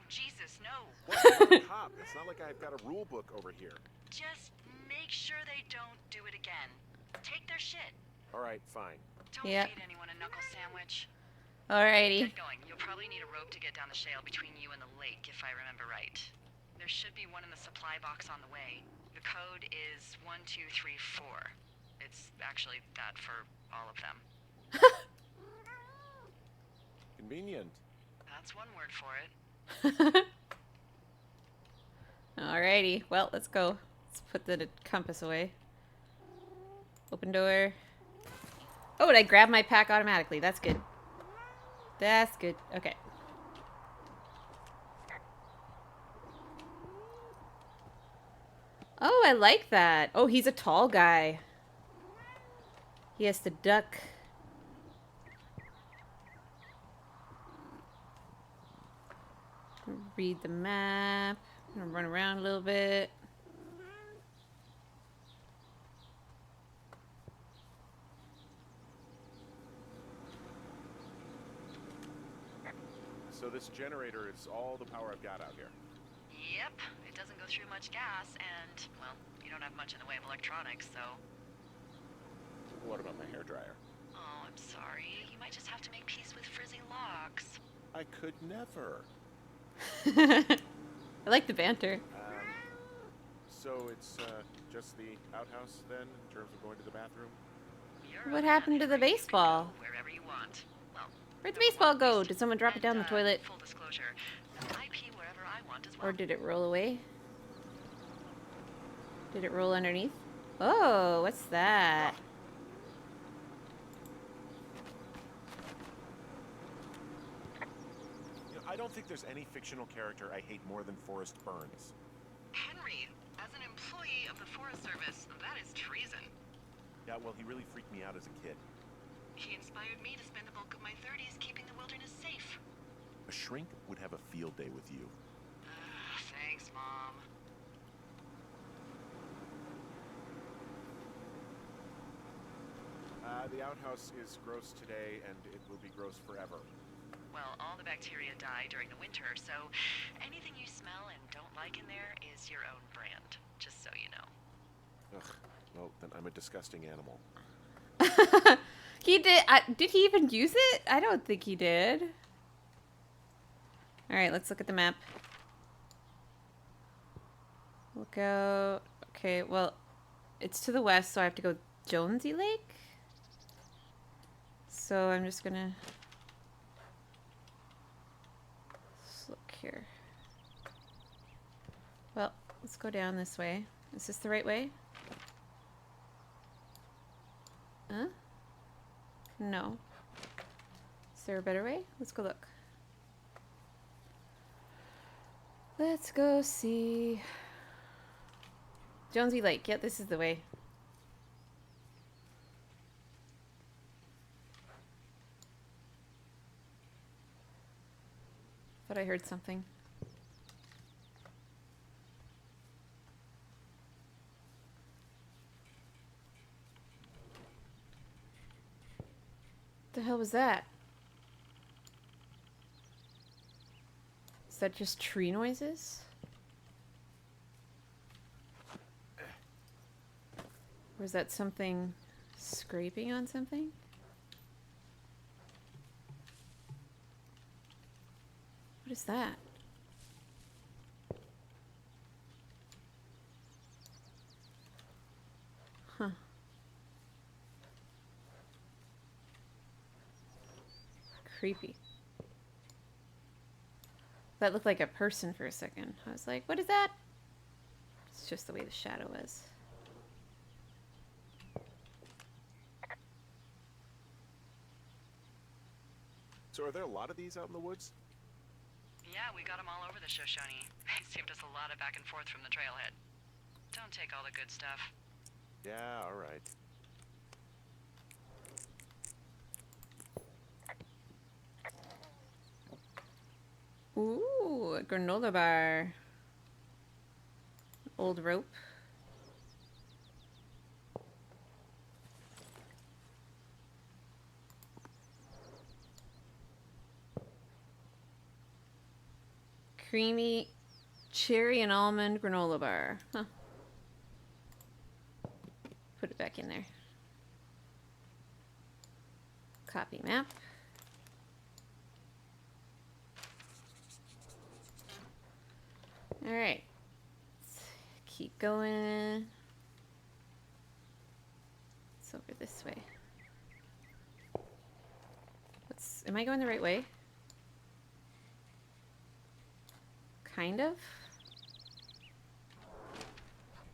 Jesus, no. Well, I'm a cop. It's not like I've got a rule book over here. Just make sure they don't do it again. Take their shit. All right, fine. Don't Yep. feed anyone a knuckle sandwich. Alrighty. Get going. You'll probably need a rope to get down the shale between you and the lake, if I remember right. There should be one in the supply box on the way. The code is 1234. It's actually that for all of them. Convenient. That's one word for it. Alrighty. Well, let's go. Let's put the compass away. Open door. Oh, and I grabbed my pack automatically. That's good. That's good. Okay. Oh, I like that. Oh, he's a tall guy. He has to duck. Read the map. I'm gonna run around a little bit. So this generator is all the power I've got out here. Yep. It doesn't go through much gas, and, well, you don't have much in the way of electronics, so... What about my hairdryer? Oh, I'm sorry. You might just have to make peace with frizzy locks. I could never. I like the banter. So it's just the outhouse then, in terms of going to the bathroom? You're What a happened to man, the you can baseball? go wherever you want. Well, Where'd the number baseball one, go? least. Did someone drop it down the And, toilet? Full disclosure, I pee wherever I want as well. Or did it roll away? Did it roll underneath? Oh, what's that? You know, I don't think there's any fictional character I hate more than Forrest Burns. Henry, as an employee of the Forest Service, that is treason. Yeah, well, he really freaked me out as a kid. He inspired me to spend the bulk of my 30s keeping the wilderness safe. A shrink would have a field day with you. Thanks, Mom. The outhouse is gross today, and it will be gross forever. Well, all the bacteria die during the winter, so anything you smell and don't like in there is your own brand, just so you know. Ugh, well, then I'm a disgusting animal. He did. Did he even use it? I don't think he did. All right, let's look at the map. Look out. Okay, well, it's to the west, so I have to go Jonesy Lake. So I'm just gonna let's look here. Well, let's go down this way. Is this the right way? Huh? No. Is there a better way? Let's go look. Let's go see Jonesy Lake. Yeah, this is the way. Thought I heard something. What the hell was that? Is that just tree noises? Or is that something scraping on something? What is that? Huh. Creepy. That looked like a person for a second. I was like, what is that? It's just the way the shadow was. So are there a lot of these out in the woods? Yeah, we got them all over the Shoshone. They saved us a lot of back and forth from the trailhead. Don't take all the good stuff. Yeah, all right. Ooh, a granola bar. Old rope. Creamy cherry and almond granola bar. Huh. Put it back in there. Copy map. Alright. Keep going. It's over this way. Am I going the right way? Kind of?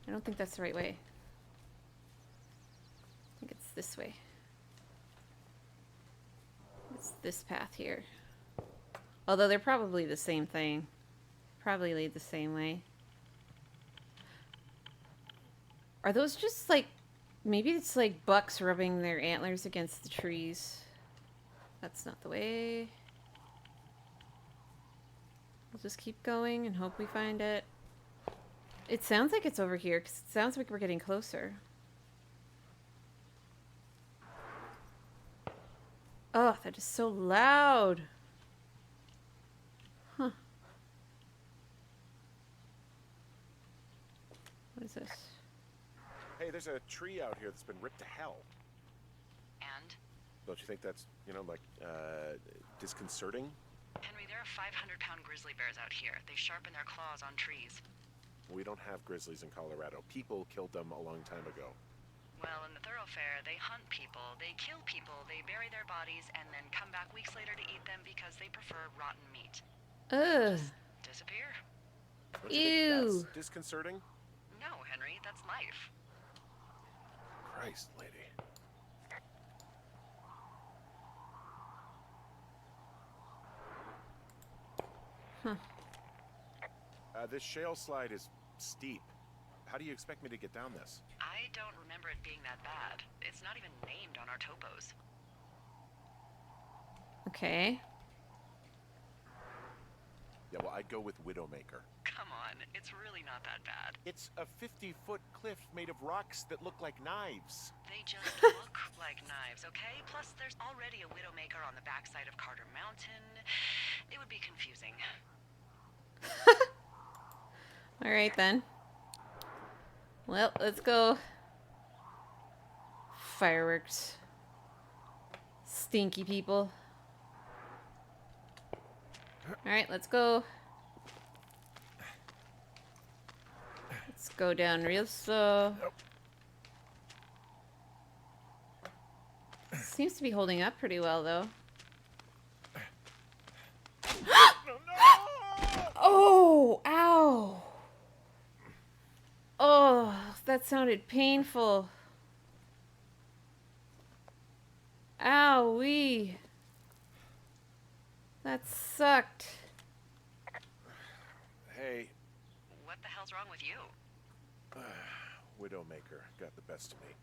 I don't think that's the right way. I think it's this way. It's this path here. Although they're probably the same thing. Probably lead the same way. Are those just like... Maybe it's like bucks rubbing their antlers against the trees. That's not the way. We'll just keep going and hope we find it. It sounds like it's over here, because it sounds like we're getting closer. Oh, that is so loud. Huh. What is this? Hey, there's a tree out here that's been ripped to hell. And? Don't you think that's, disconcerting? Henry, there are 500-pound grizzly bears out here. They sharpen their claws on trees. We don't have grizzlies in Colorado. People killed them a long time ago. Well, in the thoroughfare, they hunt people, they kill people, they bury their bodies, and then come back weeks later to eat them because they prefer rotten meat. Ugh. Just disappear. Don't you think Ew. that's disconcerting? No, Henry, that's life. Christ, lady. Huh. This shale slide is steep. How do you expect me to get down this? I don't remember it being that bad. It's not even named on our topos. Okay. Yeah, well, I'd go with Widowmaker. Come on, it's really not that bad. It's a 50-foot cliff made of rocks that look like knives. They just look like knives, okay? Plus, there's already a Widowmaker on the backside of Carter Mountain. It would be confusing. All right, then. Well, let's go. Fireworks. Stinky people. All right, let's go. Let's go down real slow. Seems to be holding up pretty well, though. Oh, ow. Oh, that sounded painful. Owie. That sucked. Hey, What the hell's wrong with you? Widowmaker got the best of me.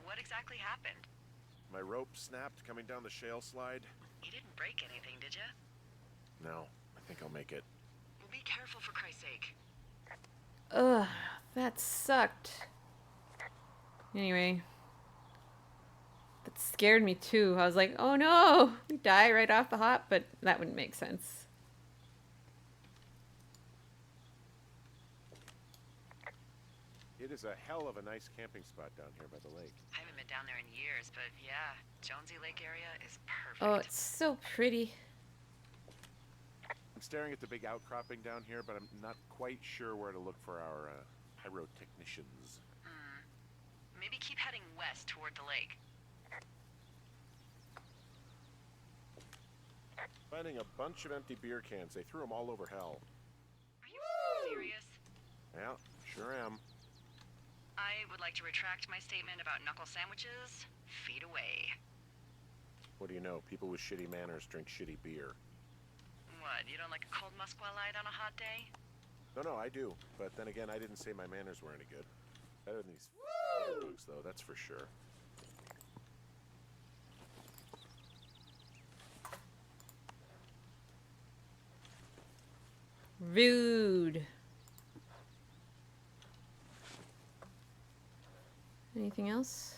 What exactly happened? My rope snapped coming down the shale slide. You didn't break anything, did you? No, I think I'll make it. Well, be careful for Christ's sake. Ugh, that sucked. Anyway. That scared me too. I was like, oh no, we die right off the hop, but that wouldn't make sense. It is a hell of a nice camping spot down here by the lake. I haven't been down there in years, but yeah, Jonesy Lake area is perfect. Oh, it's so pretty. I'm staring at the big outcropping down here, but I'm not quite sure where to look for our pyrotechnicians. Maybe keep heading west toward the lake. Finding a bunch of empty beer cans. They threw them all over hell. Are you serious? Yeah, sure am. I would like to retract my statement about knuckle sandwiches. Feet away. What do you know? People with shitty manners drink shitty beer. What, you don't like a cold Musqualite on a hot day? No, I do. But then again, I didn't say my manners were any good. Better than these beer bugs, though, that's for sure. Rude. Anything else?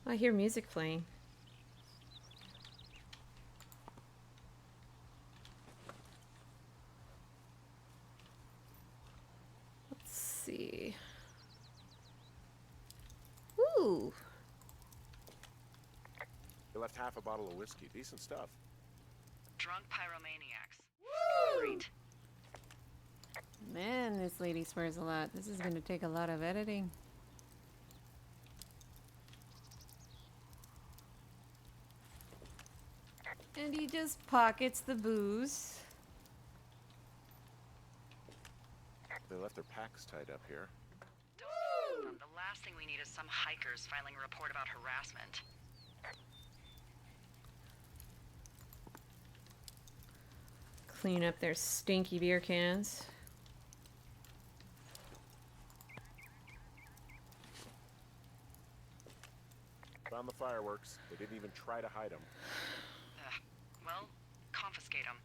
I hear music playing. Let's see. Ooh. They left half a bottle of whiskey. Decent stuff. Drunk pyromaniacs. Great. Man, this lady swears a lot. This is going to take a lot of editing. And he just pockets the booze. They left their packs tied up here. Don't fool them. The last thing we need is some hikers filing a report about harassment. Clean up their stinky beer cans. Found the fireworks. They didn't even try to hide them. Well, confiscate them.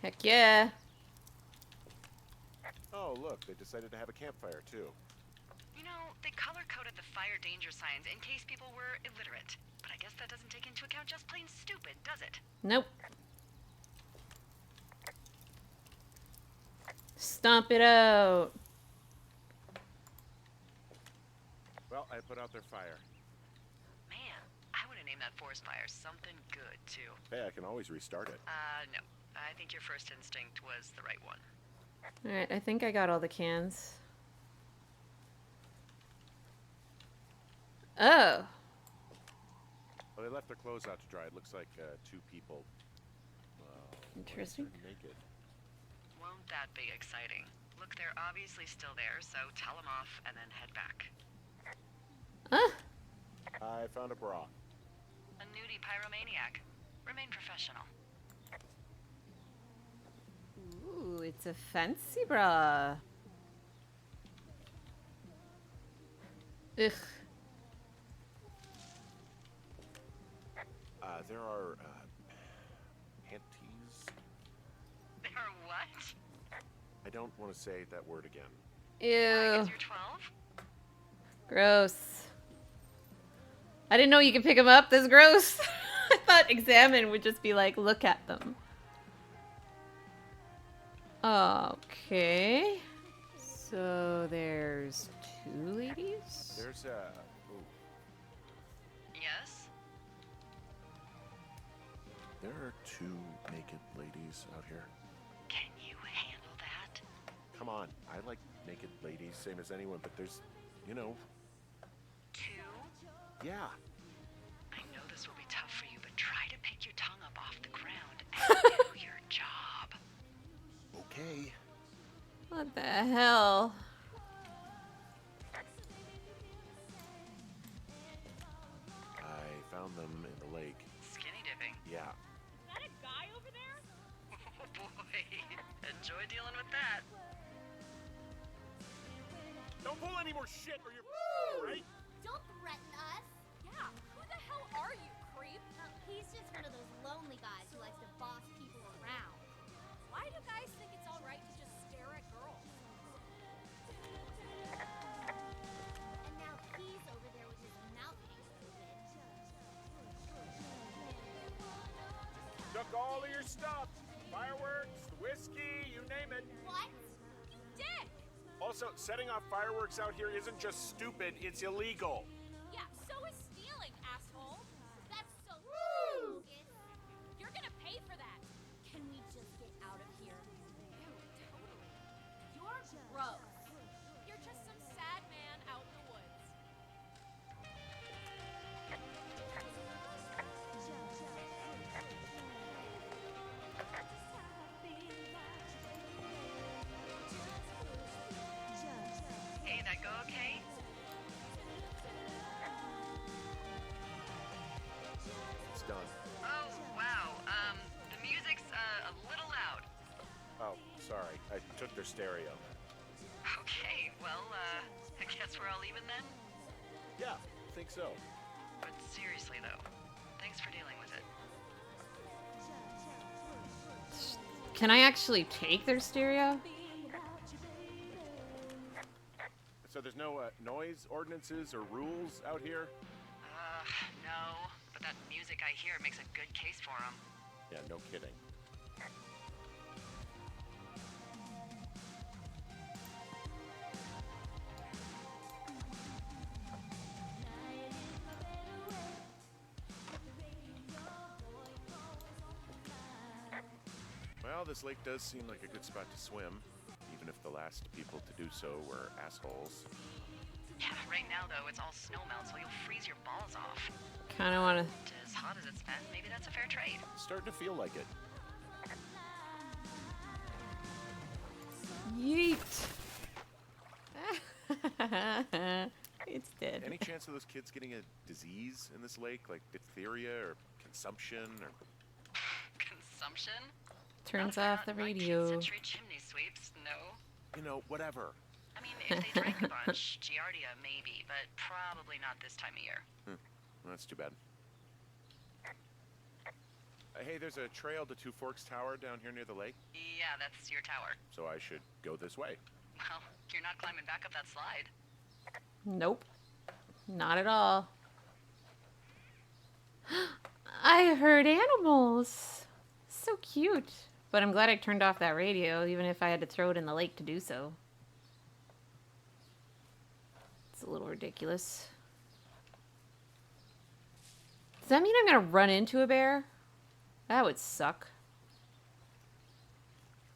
Heck yeah. Oh, look, they decided to have a campfire, too. You know, they color-coded the fire danger signs in case people were illiterate. But I guess that doesn't take into account just plain stupid, does it? Nope. Stomp it out. Well, I put out their fire. Man, I would have named that forest fire something good, too. Hey, I can always restart it. No. I think your first instinct was the right one. Alright, I think I got all the cans. Oh. Well, they left their clothes out to dry. It looks like two people. Interesting. Naked. Won't that be exciting? Look, they're obviously still there, so tell them off and then head back. Ah. I found a bra. A nudie pyromaniac. Remain professional. Ooh, it's a fancy bra. Ugh. There are panties. They are what? I don't want to say that word again. I Ew. guess you're 12? Gross. I didn't know you could pick them up. That's gross. I thought examine would just be like, look at them. Okay. So there's two ladies? There's ooh, Yes? there are two naked ladies out here. Can you handle that? Come on, I like naked ladies, same as anyone, but there's, you know, 2? yeah. I know this will be tough for you, but try to pick your tongue up off the ground and do your job. Okay. What the hell? I found them in the lake. Skinny dipping. Yeah. Oh boy. Enjoy dealing Don't pull any more shit or you're right? Don't threaten us. Yeah, who the hell are you, creep? He's just one of those lonely guys who likes to boss people around. Why do guys think it's alright to just stare at girls? And now he's over there with his mouth hanging open. Took all of your stuff. Fireworks, the whiskey, you name it. What? You dick! Also, setting off fireworks out here isn't just stupid, it's illegal. Yeah, so is stealing, asshole. That's so bogus. You're gonna pay for that. Can we just get out of here? Ew, totally. You're gross. You're just some sad man out in the woods. Hey, that go okay? It's done. Oh, wow. The music's a little loud. Oh, sorry. I took their stereo. Okay, well, I guess we're all even then? Yeah, I think so. But seriously, though, thanks for dealing with it. Can I actually take their stereo? So there's no noise ordinances or rules out here? No. But that music I hear makes a good case for him. Yeah, no kidding. Well, this lake does seem like a good spot to swim, even if the last people to do so were assholes. Yeah, right now, though, it's all snowmelt, so you'll freeze your balls off. Kind of want As hot as it's been, maybe that's a fair trade. Starting to feel like it. to yeet. It's dead. Any chance of those kids getting a disease in this lake, like diphtheria or consumption or... Consumption? Turns Not off the about radio. 19th century chimney sweeps, no. You know, whatever. I mean, if they drank a bunch, Giardia maybe, but probably not this time of year. Well, that's too bad. Hey, there's a trail to Two Forks Tower down here near the lake, Yeah, that's your tower. so I should go this way. Well, you're not climbing back up that slide. Nope. Not at all. I heard animals. So cute. But I'm glad I turned off that radio, even if I had to throw it in the lake to do so. It's a little ridiculous. Does that mean I'm going to run into a bear? That would suck.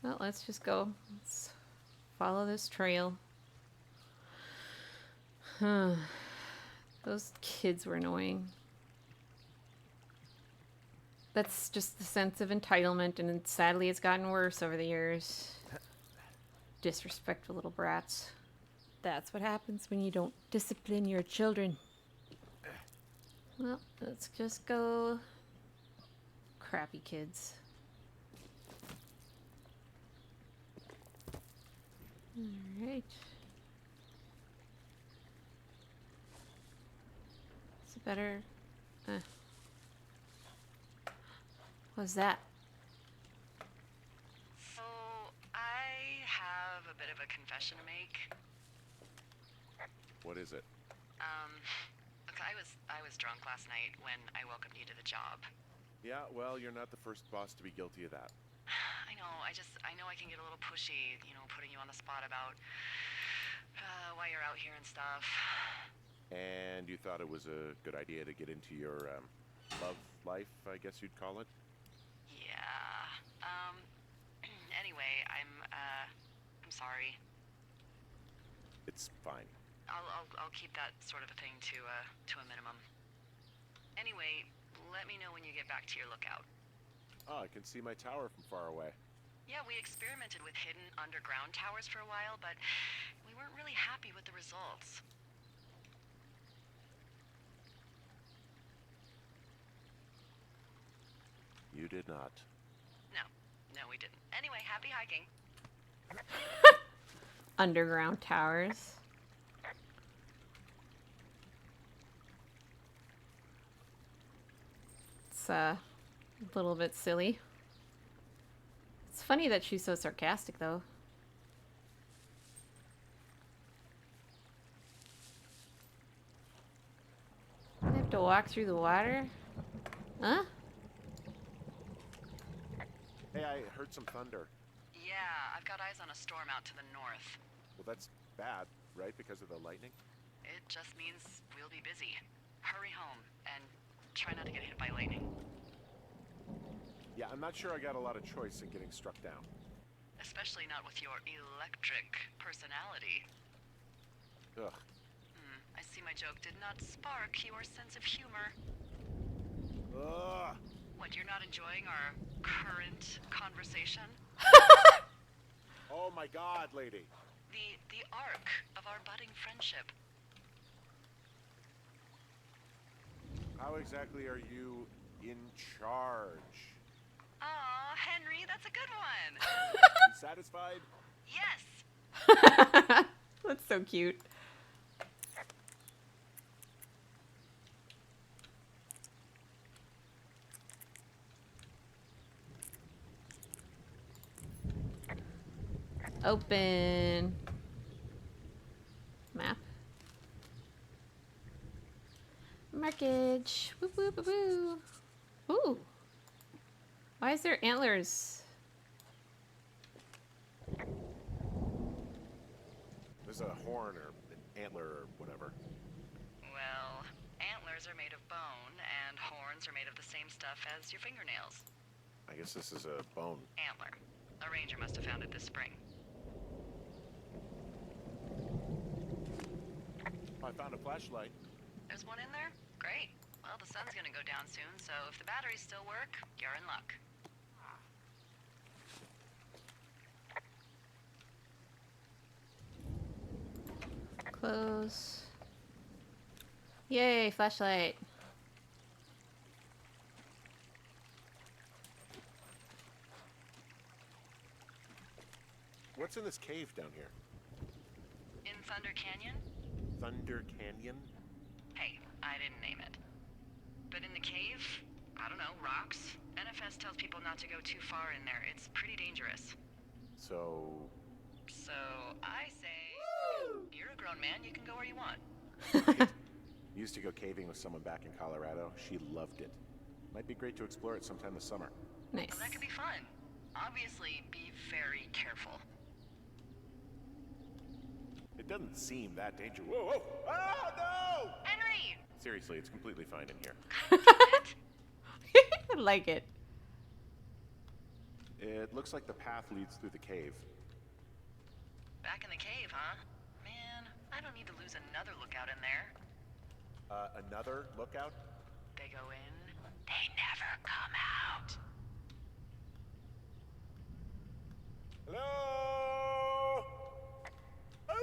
Well, let's just go. Let's follow this trail. Huh. Those kids were annoying. That's just the sense of entitlement, and sadly it's gotten worse over the years. Disrespectful little brats. That's what happens when you don't discipline your children. Well, let's just go. Crappy kids. Alright. It's better. What's that? So, I have a bit of a confession to make. What is it? Look, I was drunk last night when I welcomed you to the job. Yeah, well, you're not the first boss to be guilty of that. I know, I know I can get a little pushy, you know, putting you on the spot about why you're out here and stuff. And you thought it was a good idea to get into your love life, I guess you'd call it? Yeah. Anyway, I'm sorry. It's fine. I'll keep that sort of a thing to a minimum. Anyway, let me know when you get back to your lookout. Oh, I can see my tower from far away. Yeah, we experimented with hidden underground towers for a while, but we weren't really happy with the results. You did not. No, we didn't. Anyway, happy hiking. Underground towers. It's a little bit silly. It's funny that she's so sarcastic, though. I have to walk through the water? Huh? Hey, I heard some thunder. Yeah, I've got eyes on a storm out to the north. Well, that's bad, right? Because of the lightning? It just means we'll be busy. Hurry home and try not to get hit by lightning. Yeah, I'm not sure I got a lot of choice in getting struck down. Especially not with your electric personality. Ugh. I see my joke did not spark your sense of humor. Ugh. What, you're not enjoying our current conversation? Oh my God, lady. The arc of our budding friendship. How exactly are you in charge? Aw, Henry, that's a good one. You satisfied? Yes. That's so cute. Open. Map. Markage. Woo woo woo woo. Ooh. Why is there antlers? There's a horn or an antler or whatever. Well, antlers are made of bone, and horns are made of the same stuff as your fingernails. I guess this is a bone. Antler. A ranger must have found it this spring. I found a flashlight. There's one in there? Great. Well, the sun's gonna go down soon, so if the batteries still work, you're in luck. Close. Yay, flashlight. What's in this cave down here? In Thunder Canyon? Thunder Canyon? Hey, I didn't name it. But in the cave, I don't know, rocks? NFS tells people not to go too far in there. It's pretty dangerous. So... So, I say, you're a grown man, you can go where you want. Used to go caving with someone back in Colorado. She loved it. Might be great to explore it sometime this summer. Nice. Well, that could be fun. Obviously, be very careful. It doesn't seem that dangerous. Whoa, whoa! Ah, no! Henry! Seriously, it's completely fine in here. I like it. It looks like the path leads through the cave. Back in the cave, huh? Man, I don't need to lose another lookout in there. Another lookout? They go in, they never come out. Hello? Oh!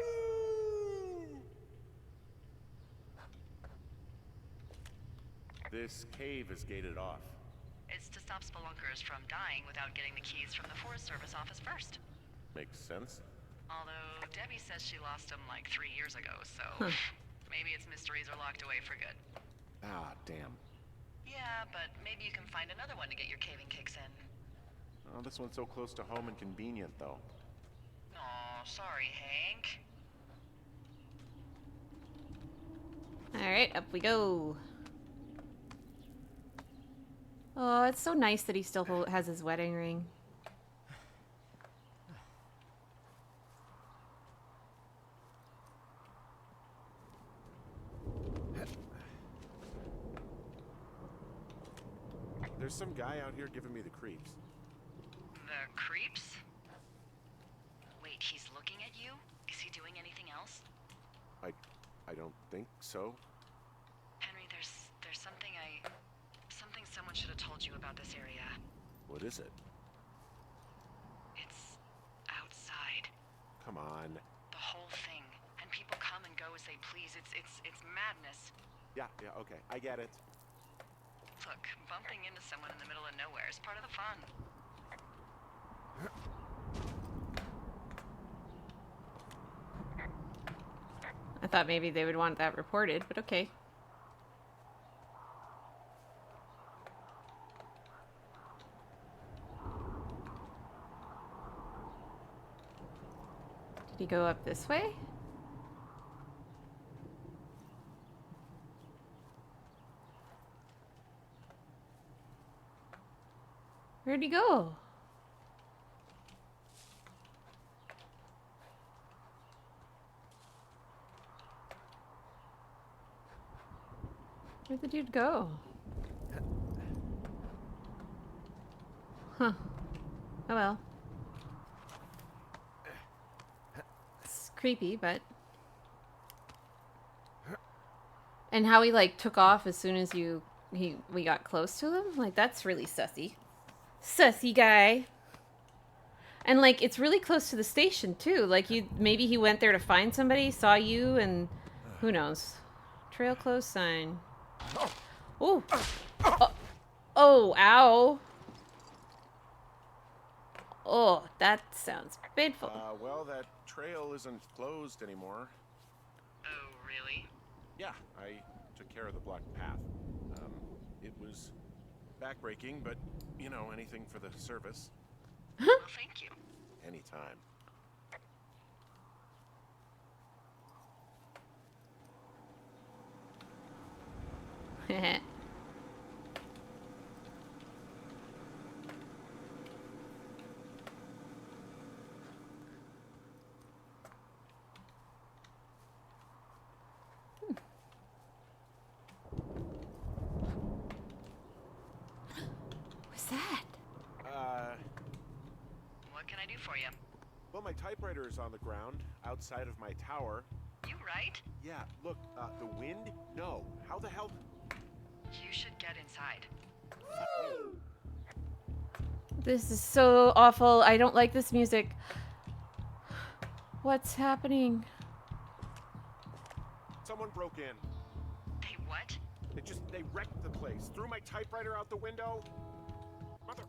This cave is gated off. It's to stop spelunkers from dying without getting the keys from the Forest Service office first. Makes sense. Although Debbie says she lost them like 3 years ago, so maybe its mysteries are locked away for good. Ah, damn. Yeah, but maybe you can find another one to get your caving kicks in. Oh, this one's so close to home and convenient, though. Aw, sorry, Hank. Alright, up we go. Oh, it's so nice that he still has his wedding ring. There's some guy out here giving me the creeps. The creeps? Wait, he's looking at you? Is he doing anything else? I don't think so. Henry, there's something someone should have told you about this area. What is it? It's outside. Come on. The whole thing. And people come and go as they please. It's madness. Yeah, okay. I get it. Look, bumping into someone in the middle of nowhere is part of the fun. I thought maybe they would want that reported, but okay. Did he go up this way? Where'd he go? Where'd the dude go? Huh. Oh well. It's creepy, but... And how he, like, took off as soon as we got close to him? Like, that's really sussy. Sussy guy. And, like, it's really close to the station, too. Like, maybe he went there to find somebody, saw you, and... Who knows? Trail closed sign. Ooh. Oh, ow. Oh, that sounds painful. Well, that trail isn't closed anymore. Oh, really? Yeah, I took care of the blocked path. It was backbreaking, but, you know, anything for the service. Well, thank you. Anytime. What's that? What can I do for you? Well, my typewriter is on the ground, outside of my tower. You right? Yeah, look, the wind? No. How the hell? You should get inside. This is so awful. I don't like this music. What's happening? Someone broke in. Hey, what? They wrecked the place. Threw my typewriter out the window. Mother...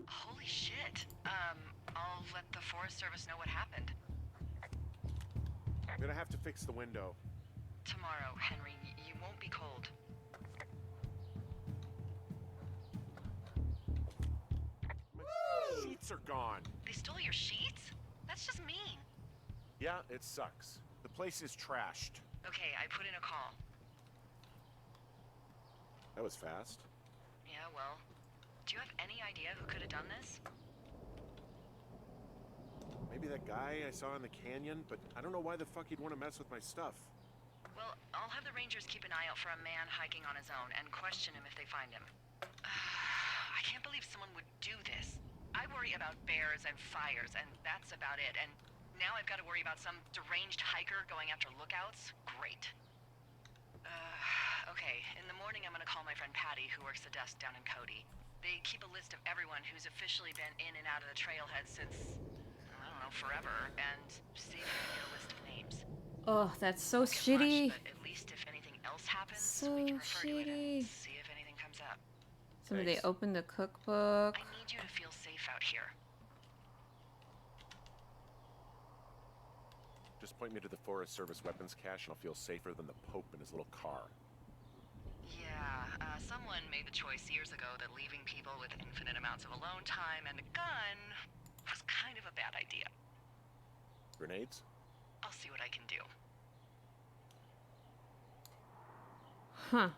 Holy shit. I'll let the Forest Service know what happened. I'm gonna have to fix the window. Tomorrow, Henry, you won't be cold. My sheets are gone. They stole your sheets? That's just mean. Yeah, it sucks. The place is trashed. Okay, I put in a call. That was fast. Yeah, well, do you have any idea who could have done this? Maybe that guy I saw in the canyon, but I don't know why the fuck he'd want to mess with my stuff. Well, I'll have the Rangers keep an eye out for a man hiking on his own and question him if they find him. I can't believe someone would do this. I worry about bears and fires, and that's about it. And now I've got to worry about some deranged hiker going after lookouts? Great. Okay, in the morning I'm gonna call my friend Patty, who works the desk down in Cody. They keep a list of everyone who's officially been in and out of the trailhead since, I don't know, forever, and see if we can get a list of names. Oh, that's so Get shitty. much, but at least if anything else happens, So we can refer to it shitty. and see if anything comes up. Somebody Thanks. opened the cookbook. I need you to feel safe out here. Just point me to the Forest Service weapons cache and I'll feel safer than the Pope in his little car. Yeah, someone made the choice years ago that leaving people with infinite amounts of alone time and a gun was kind of a bad idea. Grenades? I'll see what I can do. Huh.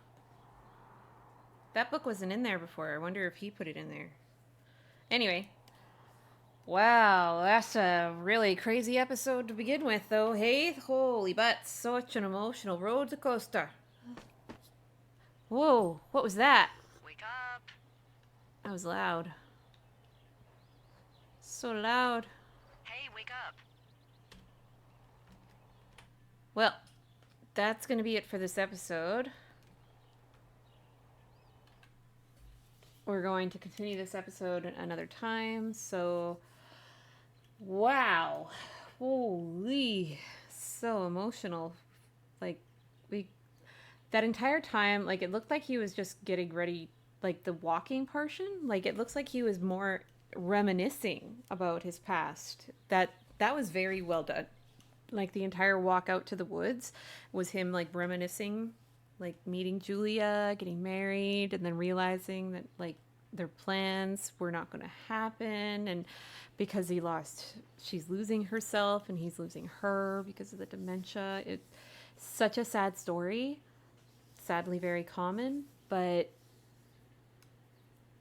That book wasn't in there before. I wonder if he put it in there. Anyway. Wow, that's a really crazy episode to begin with, though. Hey, holy butts. Such an emotional roller coaster. Whoa, what was that? Wake up! That was loud. So loud. Hey, wake up! Well, that's going to be it for this episode. We're going to continue this episode another time, so... Wow. Holy. So emotional. Like, that entire time, like, it looked like he was just getting ready, like, the walking portion. Like, it looks like he was more reminiscing about his past. That was very well done. Like, the entire walk out to the woods was him, like, reminiscing, like, meeting Julia, getting married, and then realizing that, like, their plans were not going to happen, and because she's losing herself and he's losing her because of the dementia. It's such a sad story, sadly very common, but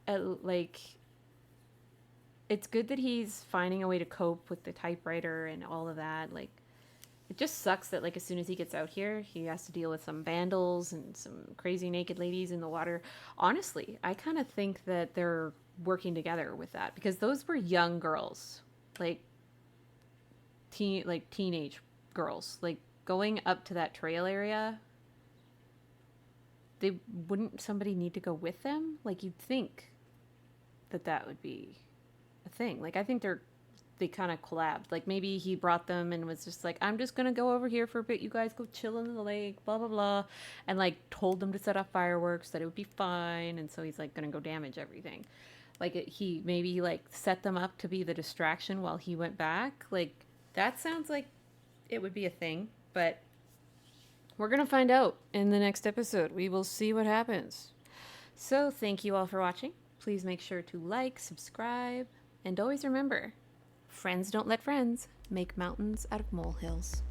like it's good that he's finding a way to cope with the typewriter and all of that. Like, it just sucks that, like, as soon as he gets out here, he has to deal with some vandals and some crazy naked ladies in the water. Honestly, I kind of think that they're working together with that, because those were young girls, like teenage girls, like going up to that trail area. They wouldn't somebody need to go with them? Like, you'd think that would be a thing. Like, I think they kind of collabed. Like, maybe he brought them and was just like, I'm just gonna go over here for a bit, you guys go chill in the lake, blah blah blah, and like told them to set off fireworks, that it would be fine, and so he's like gonna go damage everything. Like, he maybe like set them up to be the distraction while he went back. Like, that sounds like it would be a thing, but we're gonna find out in the next episode. We will see what happens. So thank you all for watching. Please make sure to like, subscribe, and always remember, friends don't let friends make mountains out of molehills.